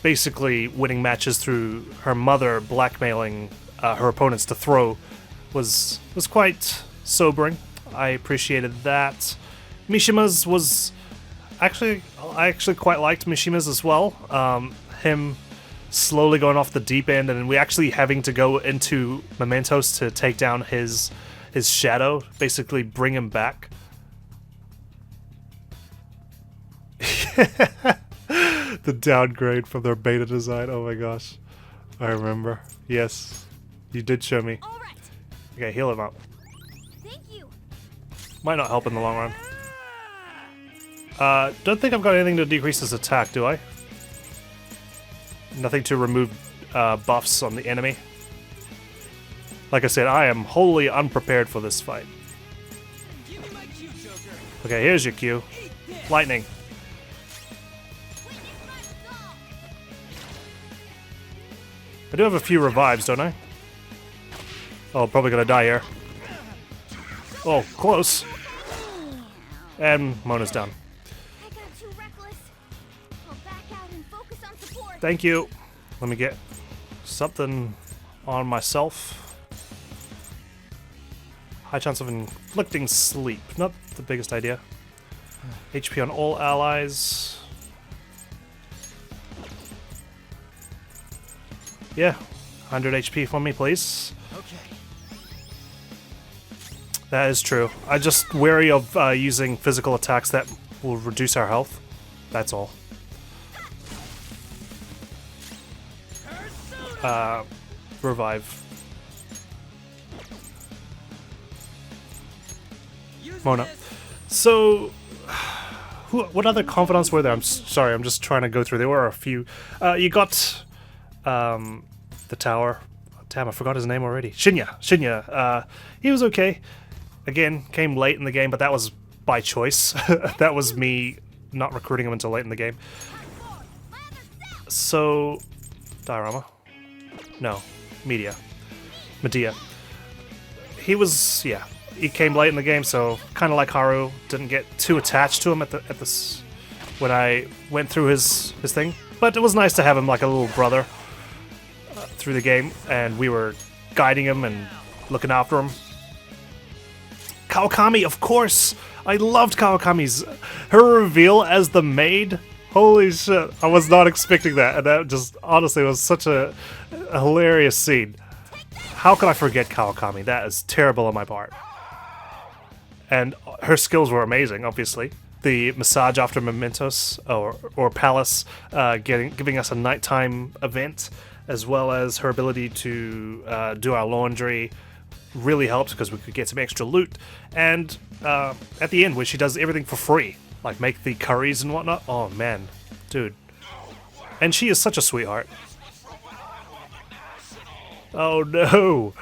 basically winning matches through her mother blackmailing her opponents to throw. Was quite sobering. I appreciated that. Mishima's was I actually quite liked Mishima's as well. Him slowly going off the deep end, and then we actually having to go into Mementos to take down his shadow, basically bring him back. The downgrade from their beta design. Oh my gosh, I remember. Yes, you did show me. All right. Okay, heal him up. Thank you. Might not help in the long run. Don't think I've got anything to decrease his attack, do I? Nothing to remove buffs on the enemy. Like I said, I am wholly unprepared for this fight. Give me my cue, Joker. Okay, here's your cue. Eat this. Lightning. I do have a few revives, don't I? Oh, probably gonna die here. Oh, close. And Mona's down. I got too reckless. I'll back out and focus on support. Thank you. Let me get something on myself. High chance of inflicting sleep. Not the biggest idea. HP on all allies. Yeah. 100 HP for me, please. Okay. That is true. I'm just wary of using physical attacks that will reduce our health. That's all. Revive. Use Mona. this. So, what other confidants were there? I'm sorry, I'm just trying to go through. There were a few. You got the tower. Damn, I forgot his name already. Shinya. He was okay. Again, came late in the game, but that was by choice. That was me not recruiting him until late in the game. So, diorama? No, Medea. He was, yeah. He came late in the game, so kind of like Haru, didn't get too attached to him at this when I went through his thing. But it was nice to have him like a little brother through the game, and we were guiding him and looking after him. Kawakami, of course! I loved Kawakami's. Her reveal as the maid, holy shit, I was not expecting that, and that just honestly was such a hilarious scene. How could I forget Kawakami? That is terrible on my part. And her skills were amazing, obviously. the massage after Mementos or Palace, giving us a nighttime event, as well as her ability to do our laundry, really helps because we could get some extra loot. And at the end, where she does everything for free, like make the curries and whatnot. Oh man, dude. And she is such a sweetheart. Oh no.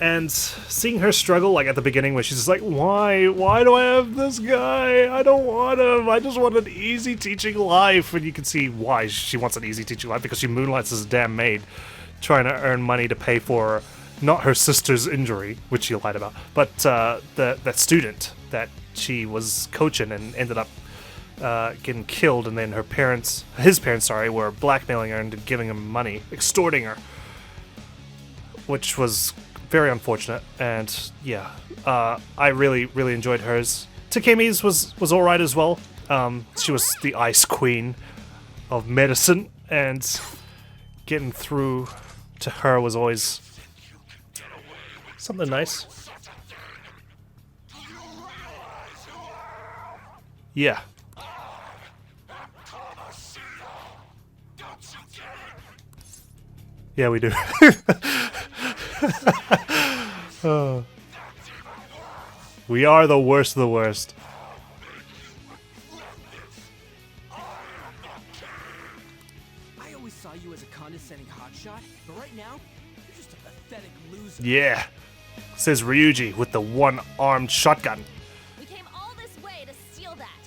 And seeing her struggle, like at the beginning, where she's just like, why do I have this guy? I don't want him. I just want an easy teaching life. And you can see why she wants an easy teaching life, because she moonlights as a damn maid, trying to earn money to pay for not her sister's injury, which she lied about, but that student that she was coaching and ended up getting killed, and then his parents, were blackmailing her into giving him money, extorting her, which was very unfortunate. And yeah, I really enjoyed hers. Takemi's was alright as well. She was the ice queen of medicine, and getting through to her was always something nice. Yeah. Yeah, we do. Oh. We are the worst of the worst. I always saw you as a condescending hotshot, but right now, you're just a pathetic loser. Yeah. Says Ryuji with the one-armed shotgun. We came all this way to steal that.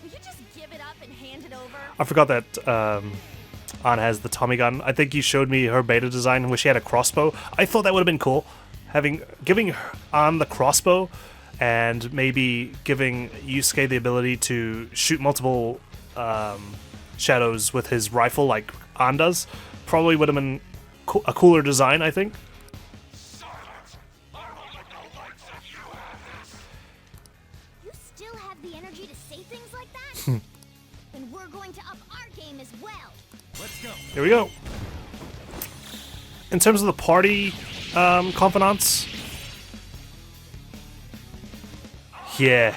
Will you just give it up and hand it over? I forgot that Anna has the Tommy gun. I think you showed me her beta design where she had a crossbow. I thought that would have been cool. Giving Anna the crossbow, and maybe giving Yusuke the ability to shoot multiple shadows with his rifle like Ann does, probably would have been a cooler design, I think. You still have the energy to say things like that? Then we're going to up our game as well. Let's go. Here we go. In terms of the party confidants, yeah.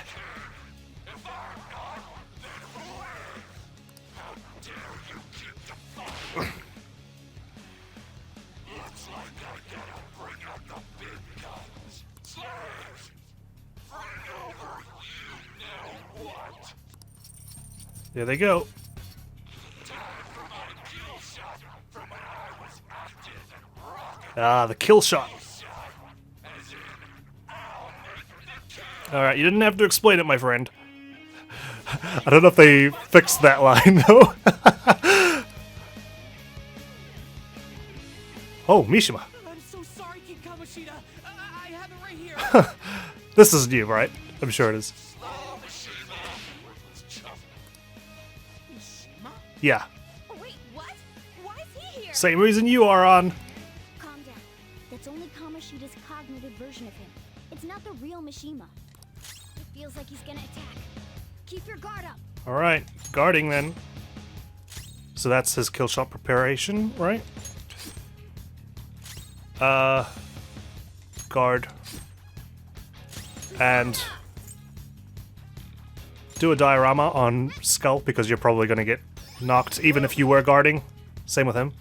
There they go. Ah, the kill shot. Alright, you didn't have to explain it, my friend. I don't know if they fixed that line, though. Oh, Mishima. I'm so sorry, King Kamoshida. I have it right here. This is new, right? I'm sure it is. Yeah. Oh, wait, what? Why is he here? Same reason you are on. Calm down. That's only Kamoshida's cognitive version of him. It's not the real Mishima. It feels like he's gonna attack. Keep your guard up. Alright, guarding then. So that's his kill shot preparation, right? Guard. And do a diorama on Skull, because you're probably going to get knocked even if you were guarding. Same with him.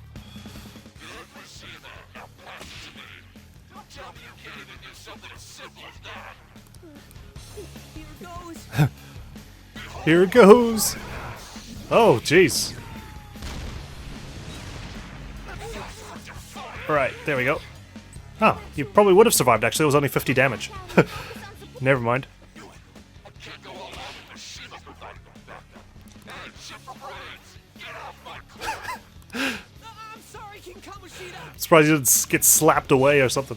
Here goes. Here it goes. Oh, jeez. Alright, there we go. Oh, you probably would have survived, actually. It was only 50 damage. Never mind. I'm sorry, King Kamoshida. Surprised you didn't get slapped away or something.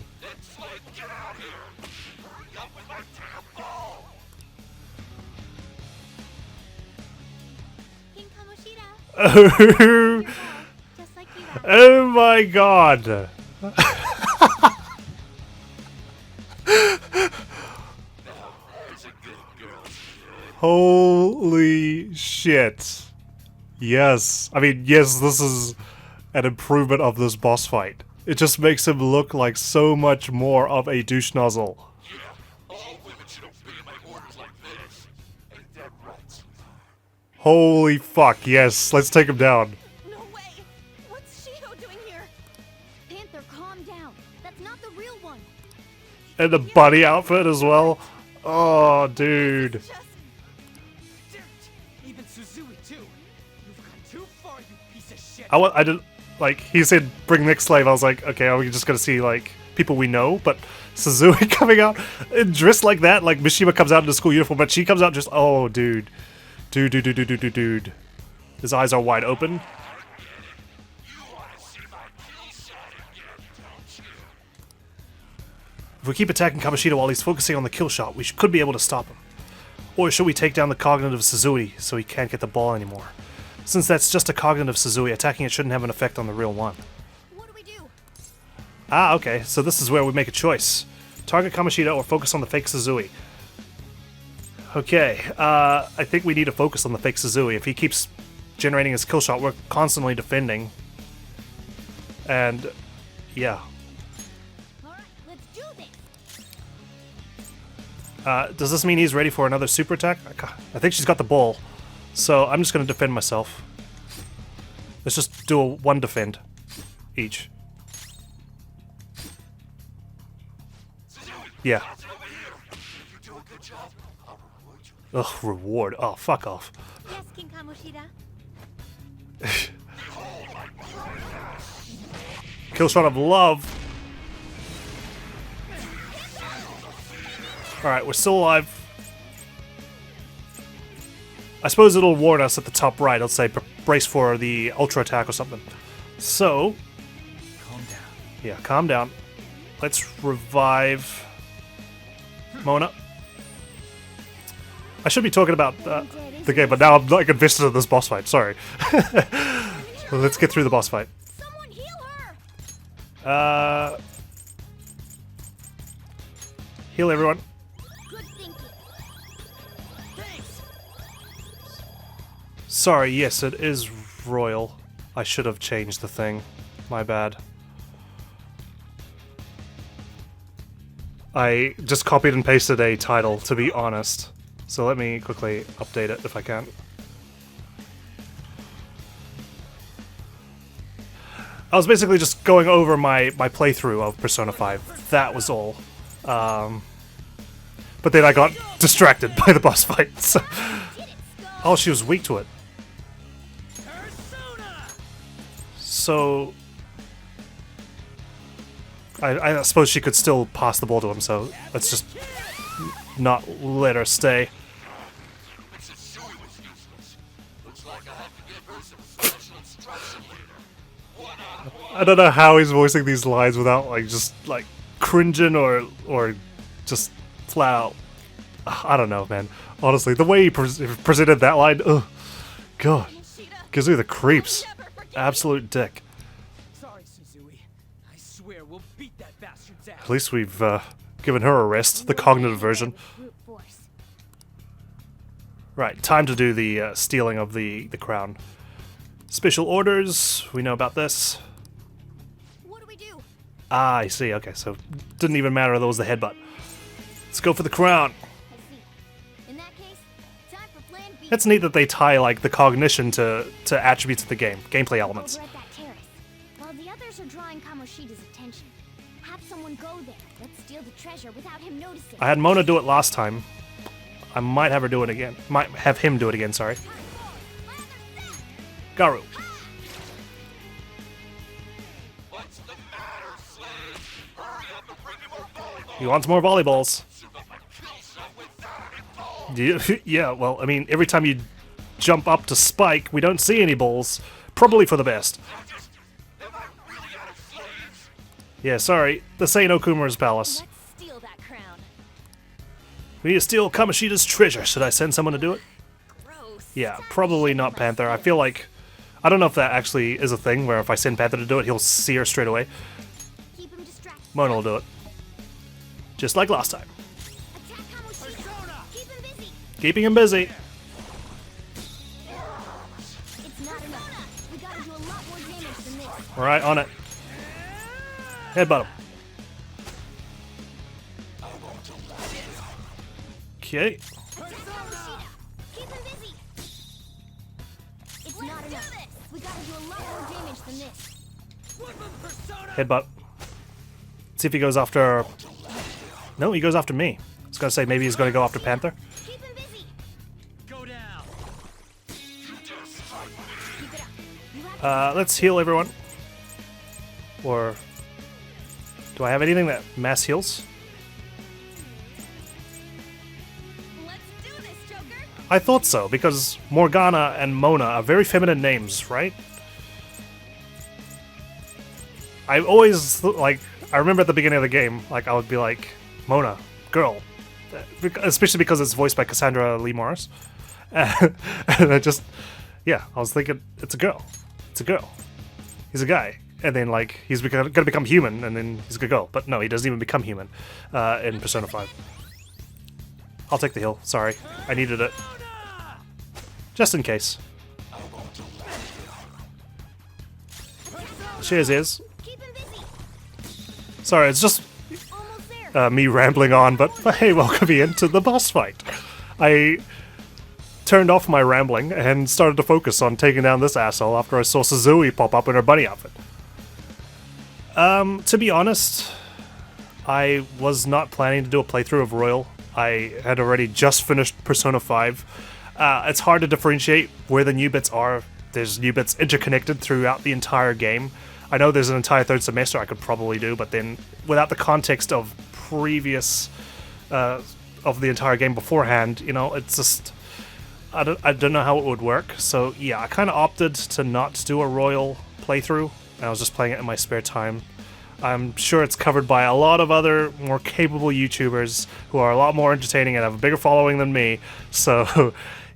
King Kamoshida. Oh, Just like you. oh my god. Holy shit. Yes. I mean, yes, this is an improvement of this boss fight. It just makes him look like so much more of a douche nozzle. All women should obey my orders like this. Holy fuck, yes. Let's take him down. No way! What's Shiho doing here? Panther, calm down. That's not the real one. And the bunny outfit as well. Oh, dude. Just Dirt! Even Suzui, too! You've gone too far, you piece of shit! I didn't, like, he said bring next slave. I was like, okay, are we just gonna see, like, people we know? But Suzui coming out dressed like that, like Mishima comes out in a school uniform, but she comes out just, oh, dude. Dude. His eyes are wide open. If we keep attacking Kamoshida while he's focusing on the kill shot, we could be able to stop him. Or should we take down the cognitive Suzui so he can't get the ball anymore? Since that's just a cognitive Suzui, attacking it shouldn't have an effect on the real one. What do we do? Ah, okay, so this is where we make a choice. Target Kamoshida or focus on the fake Suzui. Okay, I think we need to focus on the fake Suzui. If he keeps generating his kill shot, we're constantly defending. And, yeah. Alright, let's do this. Does this mean he's ready for another super attack? I think she's got the ball. So I'm just going to defend myself. Let's just do a one defend each. Yeah. Ugh, reward. Oh, fuck off. Yes, King Kamoshida. Kill shot of love. Alright, we're still alive. I suppose it'll warn us at the top right. It'll say brace for the ultra attack or something. So, Calm down. yeah, calm down. Let's revive Mona. I should be talking about the game, but now I'm like invested in this boss fight. Sorry. Well, let's get through the boss fight. Someone heal her! Heal everyone. Good thinking. Thanks! Sorry, yes, it is royal. I should have changed the thing. My bad. I just copied and pasted a title, to be honest. So let me quickly update it if I can. I was basically just going over my playthrough of Persona 5. That was all. But then I got distracted by the boss fight. So. Oh, she was weak to it. So I suppose she could still pass the ball to him, so let's just not let her stay. I don't know how he's voicing these lines without like just like cringing or just flat out. I don't know, man. Honestly, the way he presented that line, ugh, God, gives me the creeps. Absolute dick. Sorry, Suzui. I swear we'll beat that bastard's ass. At least we've given her a rest, the cognitive version. Brute force. Right, time to do the stealing of the crown. Special orders, we know about this. What do we do? Ah, I see, okay, so didn't even matter that was the headbutt. Let's go for the crown. I see. In that case, time for plan B. It's neat that they tie like the cognition to attributes of the game, gameplay elements. Over at that terrace. While the others are drawing Kamoshida's attention, have someone go there. Let's steal the treasure without him noticing. I had Mona do it last time. I might have her do it again. Might have him do it again, sorry. Garu. What's the matter, slave? Hurry up and bring me more volleyballs. He wants more volleyballs. Kill some with Yeah, well, I mean, every time you jump up to spike, we don't see any balls. Probably for the best. Am I really out of slaves? Yeah, sorry. This ain't Okuma's palace. Let's steal that crown. We need to steal Kamoshida's treasure. Should I send someone to do it? Gross. Yeah, probably not Panther. I feel like... I don't know if that actually is a thing, where if I send Panther to do it, he'll see her straight away. Keep him distracted. Mona will do it. Just like last time. Attack Kamoshida. Keep him busy. Keeping him busy. It's not enough. We gotta do a lot more damage than this. Alright, on it. Headbutt him. Okay. not enough. We gotta do a lot more damage than this. Headbutt. See if he goes after... No, he goes after me. I was gonna say maybe he's gonna go after Panther. Keep him busy. Go down. Keep it up. You have Let's heal everyone. Or... Do I have anything that mass heals? Let's do this, Joker. I thought so, because Morgana and Mona are very feminine names, right? I always, like, I remember at the beginning of the game, like, I would be like, Mona, girl. Especially because it's voiced by Cassandra Lee Morris. And I just, yeah, I was thinking, it's a girl. It's a girl. He's a guy. And then, like, he's gonna become human, and then he's a girl. But no, he doesn't even become human in Persona 5. I'll take the heal. Sorry. I needed it. Just in case. Cheers, is. keep him busy. Sorry, it's just Almost there. me rambling on, but hey, welcome me into the boss fight. I turned off my rambling and started to focus on taking down this asshole after I saw Suzui pop up in her bunny outfit. To be honest, I was not planning to do a playthrough of Royal. I had already just finished Persona 5. It's hard to differentiate where the new bits are. There's new bits interconnected throughout the entire game. I know there's an entire third semester I could probably do, but then without the context of previous of the entire game beforehand, you know, it's just I don't know how it would work. So yeah, I kind of opted to not do a Royal playthrough. I was just playing it in my spare time. I'm sure it's covered by a lot of other more capable YouTubers who are a lot more entertaining and have a bigger following than me. So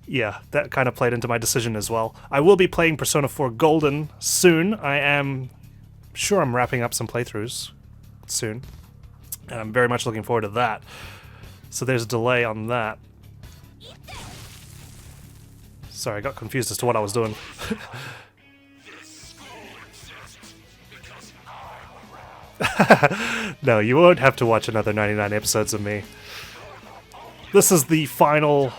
yeah, that kind of played into my decision as well. I will be playing Persona 4 Golden soon. I am sure I'm wrapping up some playthroughs soon. And I'm very much looking forward to that. So there's a delay on that. Sorry, I got confused as to what I was doing. No, you won't have to watch another 99 episodes of me. This is the final,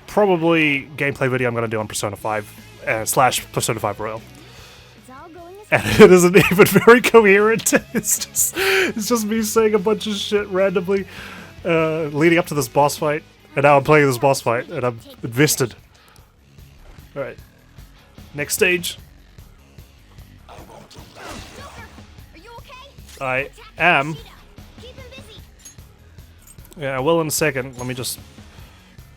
probably, gameplay video I'm going to do on Persona 5, slash Persona 5 Royal. It's all going as And it isn't even very coherent. It's just me saying a bunch of shit randomly, leading up to this boss fight. And now I'm playing this boss fight, and I'm invested. Alright. Next stage. Are you okay? I am. Keep him busy. Yeah, I will in a second. Let me just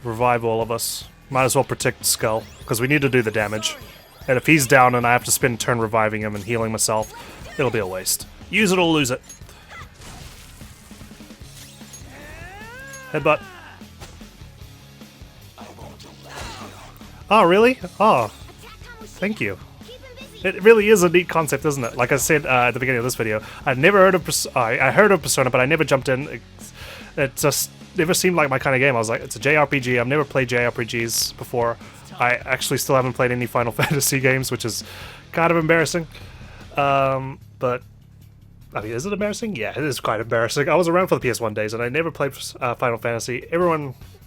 revive all of us. Might as well protect Skull, because we need to do the damage. And if he's down and I have to spend a turn reviving him and healing myself, it'll be a waste. Use it or lose it. Headbutt. Oh, really? Oh, thank you. Keep him busy. It really is a neat concept, isn't it? Like I said at the beginning of this video, I've never heard of I heard of Persona, but I never jumped in. It just never seemed like my kind of game. I was like, it's a JRPG. I've never played JRPGs before. I actually still haven't played any Final Fantasy games, which is kind of embarrassing. But I mean, is it embarrassing? Yeah, it is quite embarrassing. I was around for the PS1 days, and I never played Final Fantasy.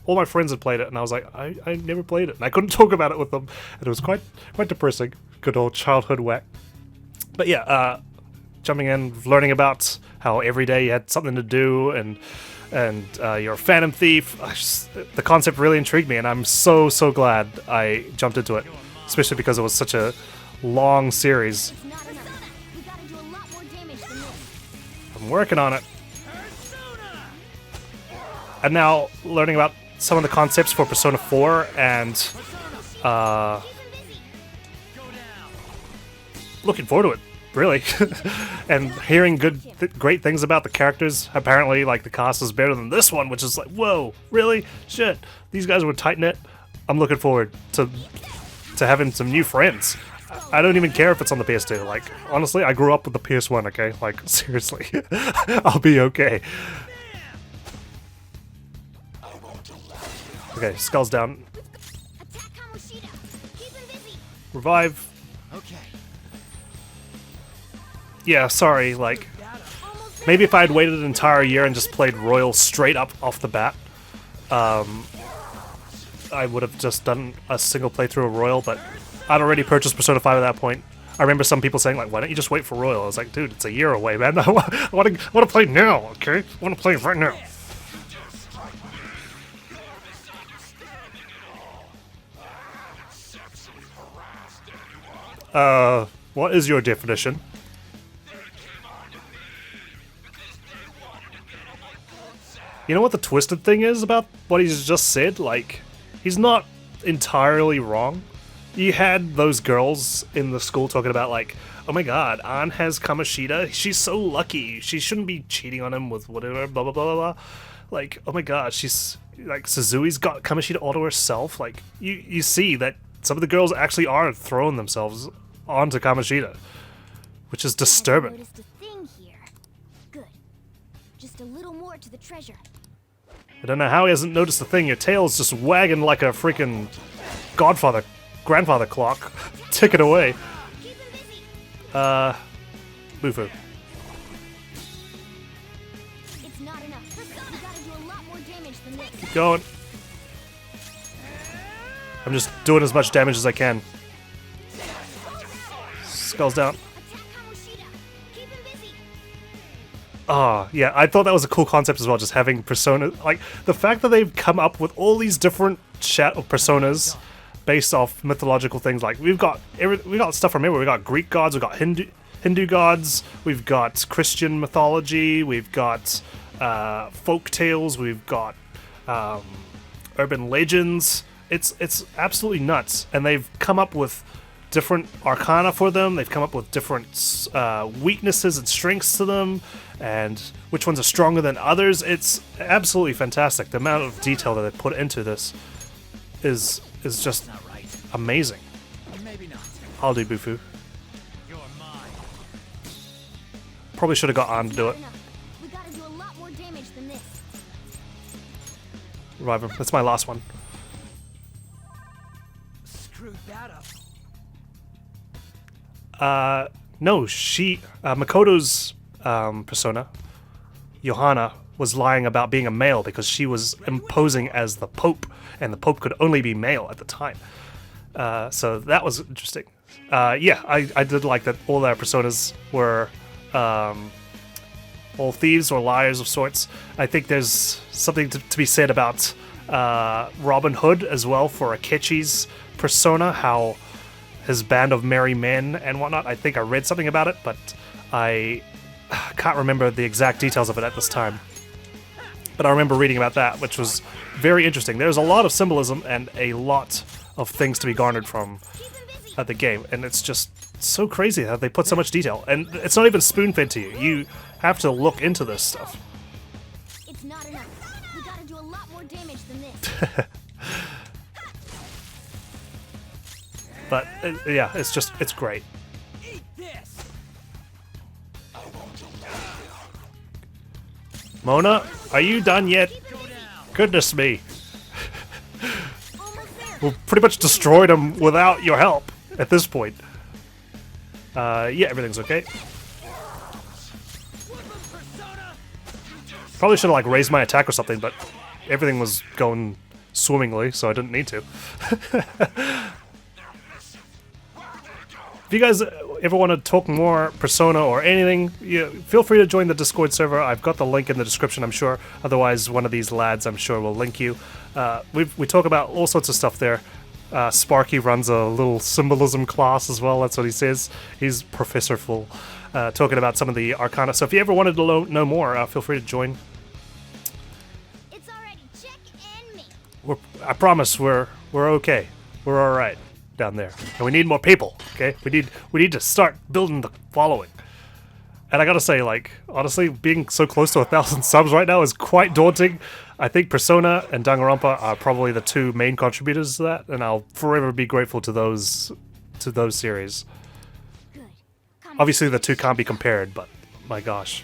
All my friends had played it, and I was like, I never played it, and I couldn't talk about it with them, and it was quite depressing. Good old childhood whack. But yeah, jumping in, learning about how every day you had something to do, and you're a Phantom Thief. The concept really intrigued me, and I'm so glad I jumped into it, especially because it was such a long series. It's not enough. We gotta do a lot more damage than this. I'm working on it. And now learning about some of the concepts for Persona 4 and looking forward to it, really. And hearing great things about the characters. Apparently, like, the cast is better than this one, which is like, whoa, really? Shit, these guys were tight-knit. I'm looking forward to having some new friends. I don't even care if it's on the PS2. Like, honestly, I grew up with the PS1, okay? Like, seriously. I'll be okay. Okay, Skull's down. Attack Kamoshida. Keep him busy. Revive. Okay. Yeah, sorry, like, maybe if I had waited an entire year and just played Royal straight up off the bat, I would have just done a single playthrough of Royal, but I'd already purchased Persona 5 at that point. I remember some people saying like, "Why don't you just wait for Royal?" I was like, "Dude, it's a year away, man. I want to play now, okay? I want to play right now." What is your definition? You know what the twisted thing is about what he's just said? Like, he's not entirely wrong. You had those girls in the school talking about like, oh my god, Ann has Kamoshida. She's so lucky. She shouldn't be cheating on him with whatever, blah, blah, blah, blah, blah. Like, oh my god, she's, like, Suzui's got Kamoshida all to herself. Like, you see that some of the girls actually are throwing themselves onto Kamoshida, which is disturbing. I noticed a thing here. Good. Just a little more to the treasure. I don't know how he hasn't noticed the thing. Your tail's just wagging like a freaking grandfather clock. Tick it away. Keep him busy. Bufu. It's not enough. We gotta do a lot more damage than this. Keep going. I'm just doing as much damage as I can. Skull's down. Attack Kamoshida. Keep him busy. Oh, yeah, I thought that was a cool concept as well, just having Persona. Like, the fact that they've come up with all these different personas based off mythological things. Like, we got stuff from everywhere. We got Greek gods, we got Hindu gods, we've got Christian mythology, we've got folk tales, we've got urban legends. It's absolutely nuts, and they've come up with different arcana for them. They've come up with different weaknesses and strengths to them, and which ones are stronger than others. It's absolutely fantastic. The amount of detail that they put into this is just amazing. Maybe not. I'll do Bufu. You're mine. Probably should have got on to do it. Enough. We gotta do a lot more damage than this. Revive him. That's my last one. Screwed that up. No, Makoto's persona, Johanna, was lying about being a male because she was imposing as the Pope, and the Pope could only be male at the time. So that was interesting. Yeah, I did like that all their personas were all thieves or liars of sorts. I think there's something to be said about Robin Hood as well for Akechi's persona, how his band of merry men and whatnot. I think I read something about it, but I can't remember the exact details of it at this time. But I remember reading about that, which was very interesting. There's a lot of symbolism and a lot of things to be garnered from the game, and it's just so crazy how they put so much detail. And it's not even spoon-fed to you. You have to look into this stuff. It's not enough. We gotta do a lot more damage than this. But yeah, it's great. Eat this. Mona, are you done yet? Go down. Goodness me. Almost there. We pretty much destroyed him without your help at this point. Yeah, everything's okay. Probably should have like raised my attack or something, but everything was going swimmingly, so I didn't need to. If you guys ever want to talk more Persona or anything, feel free to join the Discord server. I've got the link in the description, I'm sure. Otherwise, one of these lads, I'm sure, will link you. We talk about all sorts of stuff there. Sparky runs a little symbolism class as well, that's what he says. He's Professor Full, talking about some of the arcana. So if you ever wanted to know more, feel free to join. It's already check and me. I promise we're okay. We're alright down there. And we need more people, okay? We need to start building the following. And I gotta say, like, honestly, being so close to 1,000 subs right now is quite daunting. I think Persona and Danganronpa are probably the two main contributors to that, and I'll forever be grateful to those series. Good. Obviously, the two can't be compared, but my gosh,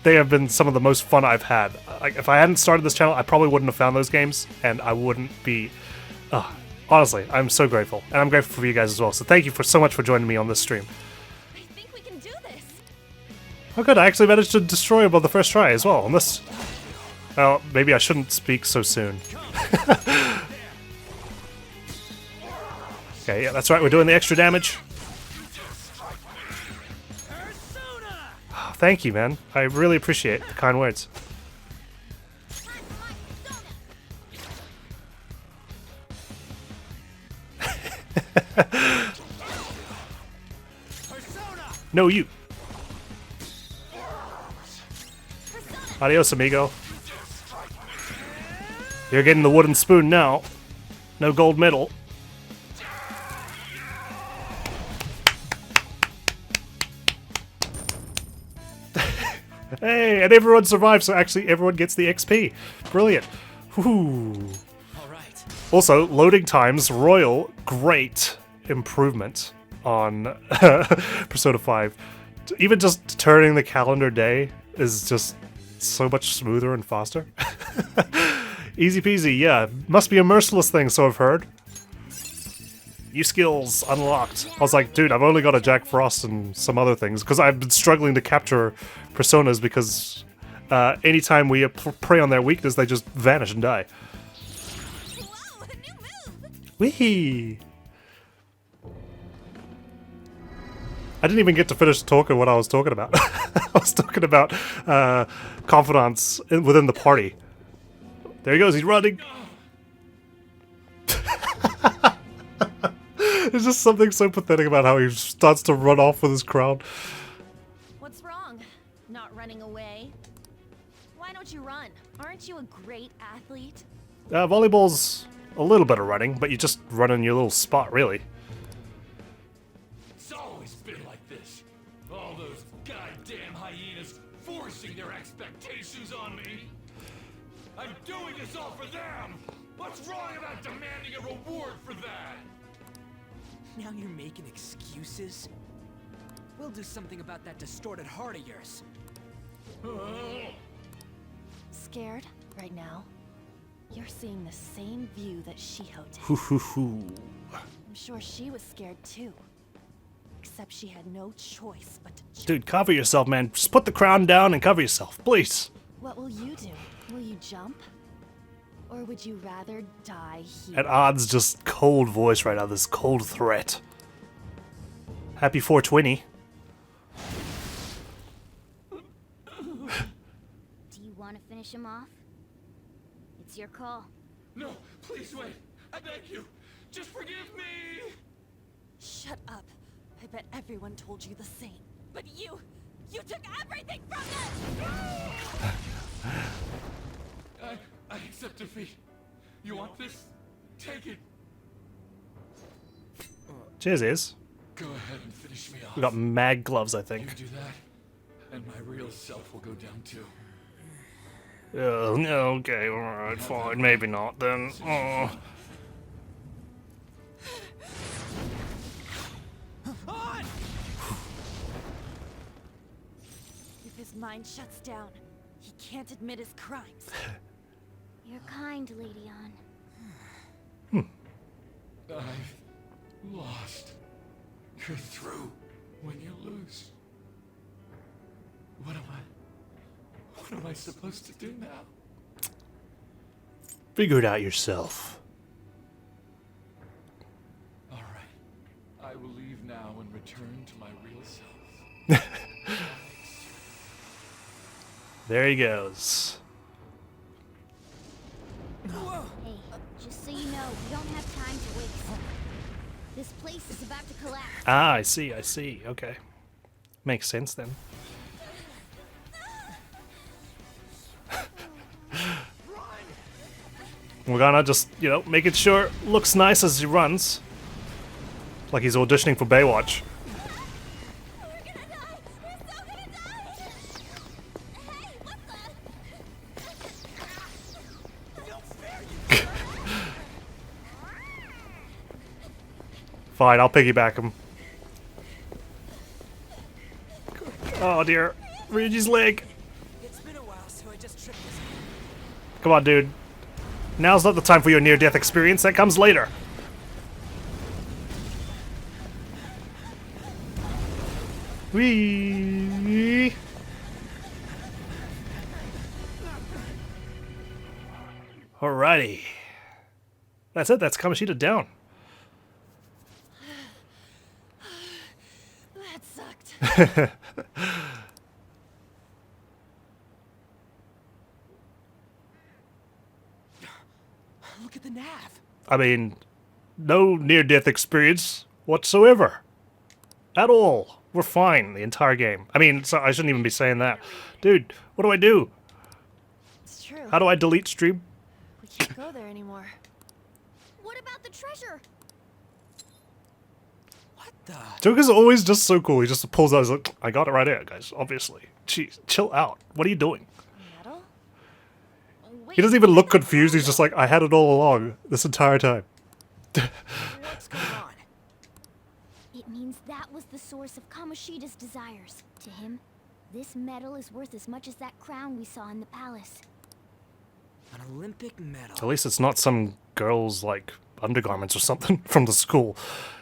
they have been some of the most fun I've had. Like, if I hadn't started this channel, I probably wouldn't have found those games, and I wouldn't be. Honestly, I'm so grateful, and I'm grateful for you guys as well. So thank you so much for joining me on this stream. I think we can do this. Oh good, I actually managed to destroy him on the first try as well on this. Well, maybe I shouldn't speak so soon. Okay, yeah, that's right. We're doing the extra damage. Oh, thank you, man. I really appreciate the kind words. No, you. Adios, amigo. You're getting the wooden spoon now. No gold medal. Hey, and everyone survives, so actually everyone gets the XP. Brilliant. Whew. All right. Also, loading times, royal, great improvement on Persona 5. Even just turning the calendar day is just so much smoother and faster. Easy peasy, yeah. Must be a merciless thing, so I've heard. New skills unlocked. I was like, dude, I've only got a Jack Frost and some other things, because I've been struggling to capture personas because anytime we prey on their weakness, they just vanish and die. Whoa, a new move! Whee! I didn't even get to finish talking what I was talking about. I was talking about confidants within the party. There he goes, he's running. There's just something so pathetic about how he starts to run off with his crowd. What's wrong? Not running away? Why don't you run? Aren't you a great athlete? Volleyball's a little bit of running, but you just run in your little spot, really. It's always been like this. All those goddamn hyenas forcing their expectations on me. I'm doing this all for them. What's wrong about demanding a reward for that? Now you're making excuses? We'll do something about that distorted heart of yours. Scared right now? You're seeing the same view that Shiho did. Hoo hoo hoo. I'm sure she was scared too. Except she had no choice but to jump. Dude, cover yourself, man. Just put the crown down and cover yourself, please. What will you do? Will you jump? Or would you rather die here? At odds, just cold voice right now, this cold threat. Happy 420. Do you want to finish him off? It's your call. No, please wait. I beg you. Just forgive me. Shut up. I bet everyone told you the same. But you took everything from them! I accept defeat. You want this? Take it. Cheers, is. Go ahead and finish me off. We got mag gloves, I You think. do that, and my real self will go down too. Oh, okay, alright, fine. Maybe not then. Oh. If his mind shuts down, he can't admit his crimes. You're kind, Lady Ann. I've lost. You're through when you lose. What am I supposed to do now? Figure it out yourself. All right. I will leave now and return to my real self. There he goes. Hey, just so you know, we don't have time to waste. This place is about to collapse. Ah, I see, okay. Makes sense then. Morgana just, making sure looks nice as he runs. Like he's auditioning for Baywatch. We're gonna die! We're so gonna die! Hey, what the? Fine, I'll piggyback him. Oh dear. Ryuji's leg. It's been a while, so I just tripped this. Come on, dude. Now's not the time for your near-death experience. That comes later. Whee! Alrighty. That's it. That's Kamoshida down. Look at the nav. I mean, no near-death experience whatsoever. At all. We're fine the entire game. I mean, so I shouldn't even be saying that. Dude, what do I do? It's true. How do I delete stream? We can't go there anymore. What about the treasure? What the? Joker's always just so cool. He just pulls out. He's like, I got it right here, guys. Obviously. Jeez, chill out. What are you doing? Metal? Oh, wait, He doesn't even look confused. He's just like, I had it all along this entire time. What's going on? It means that was the source of Kamoshida's desires. To him, this medal is worth as much as that crown we saw in the palace. An Olympic medal. At least it's not some girl's, like, undergarments or something from the school.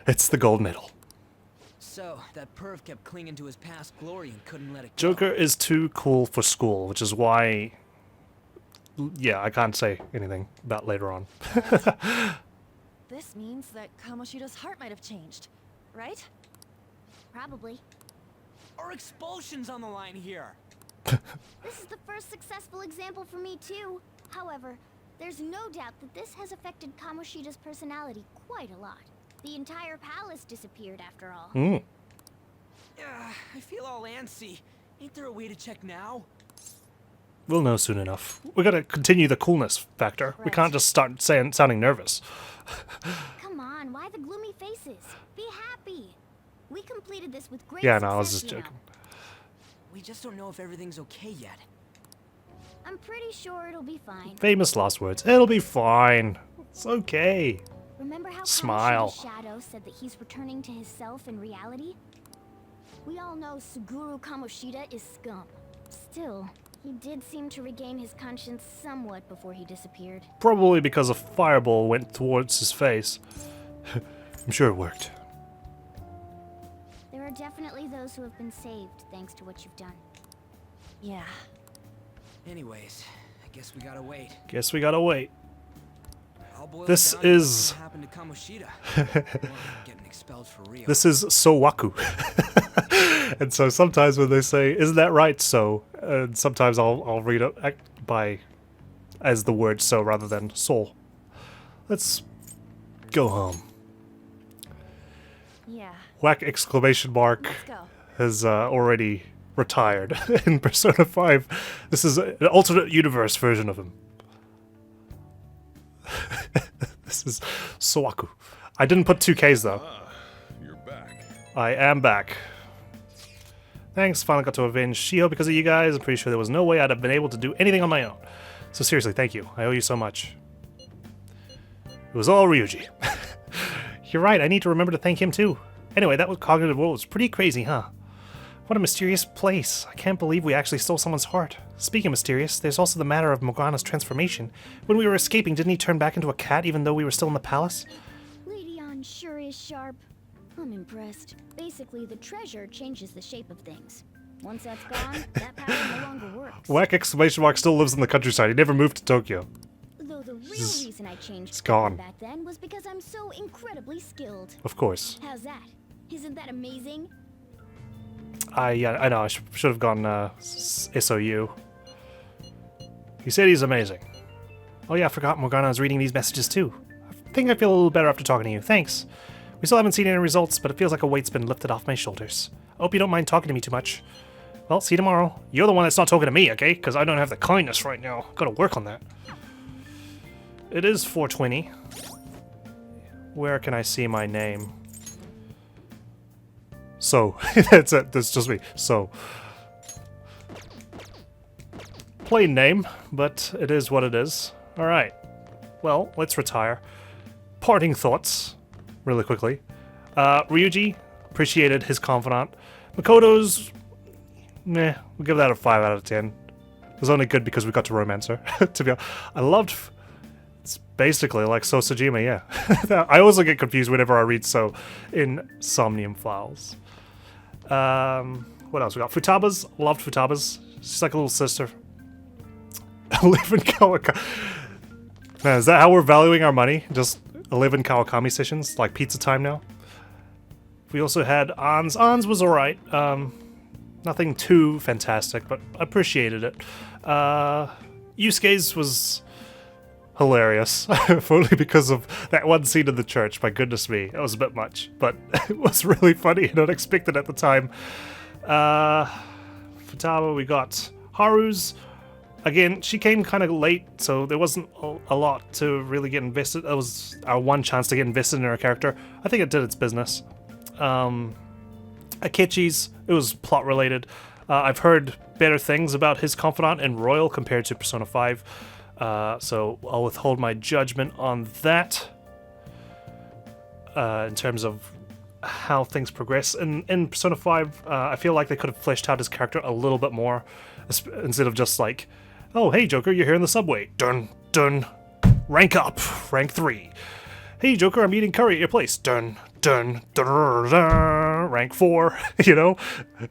It's the gold medal. So, that perv kept clinging to his past glory and couldn't let it go. Joker is too cool for school, which is why... Yeah, I can't say anything about later on. This means that Kamoshida's heart might have changed, right? Probably. Our expulsion's on the line here. This is the first successful example for me too. However, there's no doubt that this has affected Kamoshida's personality quite a lot. The entire palace disappeared after all. I feel all antsy. Ain't there a way to check now? We'll know soon enough. We gotta continue the coolness factor. We can't just start sounding nervous. Come on, why the gloomy faces? Be happy. We completed this with great Yeah, success, no, I was just you know. joking. We just don't know if everything's okay yet. I'm pretty sure it'll be fine. Famous last words. It'll be fine. It's okay. Remember how Smile. Kamoshida's shadow said that he's returning to his self in reality? We all know Suguru Kamoshida is scum. Still, he did seem to regain his conscience somewhat before he disappeared. Probably because a fireball went towards his face. I'm sure it worked. There are definitely those who have been saved thanks to what you've done. Yeah. Anyways, I guess we gotta wait. Guess we gotta wait. I'll boil This it down to is- what happened to Kamoshida. Or getting expelled for real. This is Sowaku. And so sometimes when they say, isn't that right, so? And sometimes I'll read it as the word so rather than soul. Let's go home. Yeah. Whack exclamation mark Let's go. has already retired in Persona 5. This is an alternate universe version of him. This is Sowaku. I didn't put 2Ks though. You're back. I am back. Thanks, finally got to avenge Shiho because of you guys. I'm pretty sure there was no way I'd have been able to do anything on my own. So seriously, thank you. I owe you so much. It was all Ryuji. You're right, I need to remember to thank him too. Anyway, that was Cognitive World. It's pretty crazy, huh? What a mysterious place. I can't believe we actually stole someone's heart. Speaking of mysterious, there's also the matter of Morgana's transformation. When we were escaping, didn't he turn back into a cat even though we were still in the palace? Lady On sure is sharp. I'm impressed. Basically, the treasure changes the shape of things. Once that's gone, that power no longer works. Whack exclamation mark still lives in the countryside. He never moved to Tokyo. Though the real reason I changed It's gone. back then was because I'm so incredibly skilled. Of course. How's that? Isn't that amazing? I know. I should have gone SOU. He said he's amazing. Oh yeah, I forgot Morgana is reading these messages too. I think I feel a little better after talking to you. Thanks. We still haven't seen any results, but it feels like a weight's been lifted off my shoulders. I hope you don't mind talking to me too much. Well, see you tomorrow. You're the one that's not talking to me, okay? Because I don't have the kindness right now. Gotta work on that. It is 4:20. Where can I see my name? So. That's it. That's just me. So. Plain name, but it is what it is. Alright. Well, let's retire. Parting thoughts, really quickly. Ryuji, appreciated his confidant. Makoto's, meh, we'll give that a 5 out of 10. It was only good because we got to romance her, to be honest. I loved, it's basically like Sojiro, yeah. I always get confused whenever I read So in Somnium Files. What else we got? Futaba's, loved Futaba's. She's like a little sister. 11 Kawakami. Man, is that how we're valuing our money? Just 11 Kawakami sessions? Like pizza time now? We also had Ans. Ans was alright. Nothing too fantastic, but appreciated it. Yusuke's was hilarious, if only because of that one scene in the church. My goodness me, that was a bit much, but it was really funny and unexpected at the time. Futaba, we got Haru's. Again, she came kind of late, so there wasn't a lot to really get invested. It was our one chance to get invested in her character. I think it did its business. Akechi's, it was plot related. I've heard better things about his confidant in Royal compared to Persona 5, so I'll withhold my judgment on that in terms of how things progress. In Persona 5, I feel like they could have fleshed out his character a little bit more, instead of just like, oh, hey Joker, you're here in the subway. Dun, dun. Rank up. Rank 3. Hey Joker, I'm eating curry at your place. Dun, dun, dun, dun. Rank 4. You know?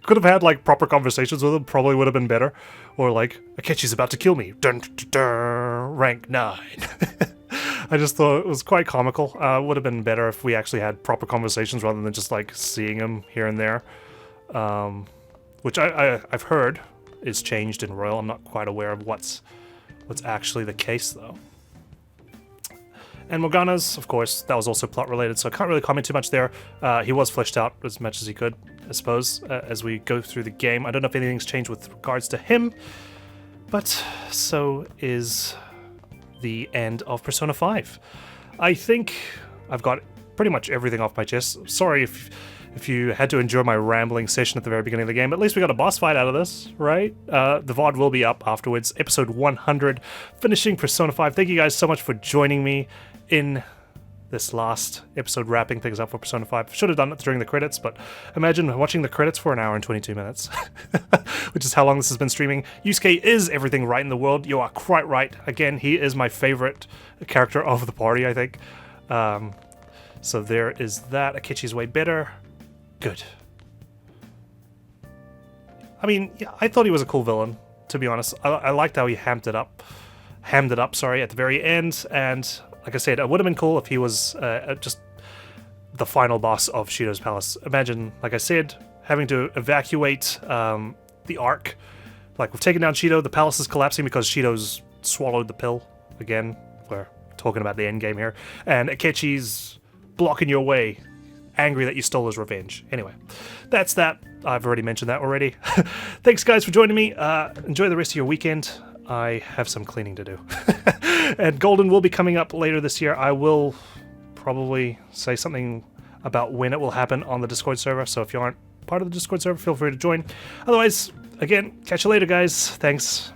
Could have had like proper conversations with him, probably would have been better. Or like, Akechi's about to kill me. Dun, dun, dun. Rank 9. I just thought it was quite comical. Would have been better if we actually had proper conversations rather than just like seeing him here and there. Which I've heard is changed in Royal. I'm not quite aware of what's actually the case though. And Morgana's, of course, that was also plot related, so I can't really comment too much there. He was fleshed out as much as he could, I suppose, as we go through the game. I don't know if anything's changed with regards to him, but so is the end of Persona 5. I think I've got pretty much everything off my chest. Sorry if you had to endure my rambling session at the very beginning of the game. At least we got a boss fight out of this, right? The VOD will be up afterwards. Episode 100, finishing Persona 5. Thank you guys so much for joining me in this last episode, wrapping things up for Persona 5. Should have done it during the credits, but imagine watching the credits for an hour and 22 minutes, which is how long this has been streaming. Yusuke is everything right in the world. You are quite right. Again, he is my favorite character of the party, I think. So there is that. Akechi's way better. Good. I mean, yeah, I thought he was a cool villain, to be honest. I liked how he hammed it up, at the very end, and like I said, it would have been cool if he was just the final boss of Shido's palace. Imagine, like I said, having to evacuate the Ark. Like, we've taken down Shido, the palace is collapsing because Shido's swallowed the pill. Again, we're talking about the end game here. And Akechi's blocking your way, angry that you stole his revenge. Anyway, that's that. I've already mentioned that already. Thanks, guys, for joining me. Enjoy the rest of your weekend. I have some cleaning to do. And Golden will be coming up later this year. I will probably say something about when it will happen on the Discord server, so if you aren't part of the Discord server, feel free to join. Otherwise, again, catch you later, guys. Thanks.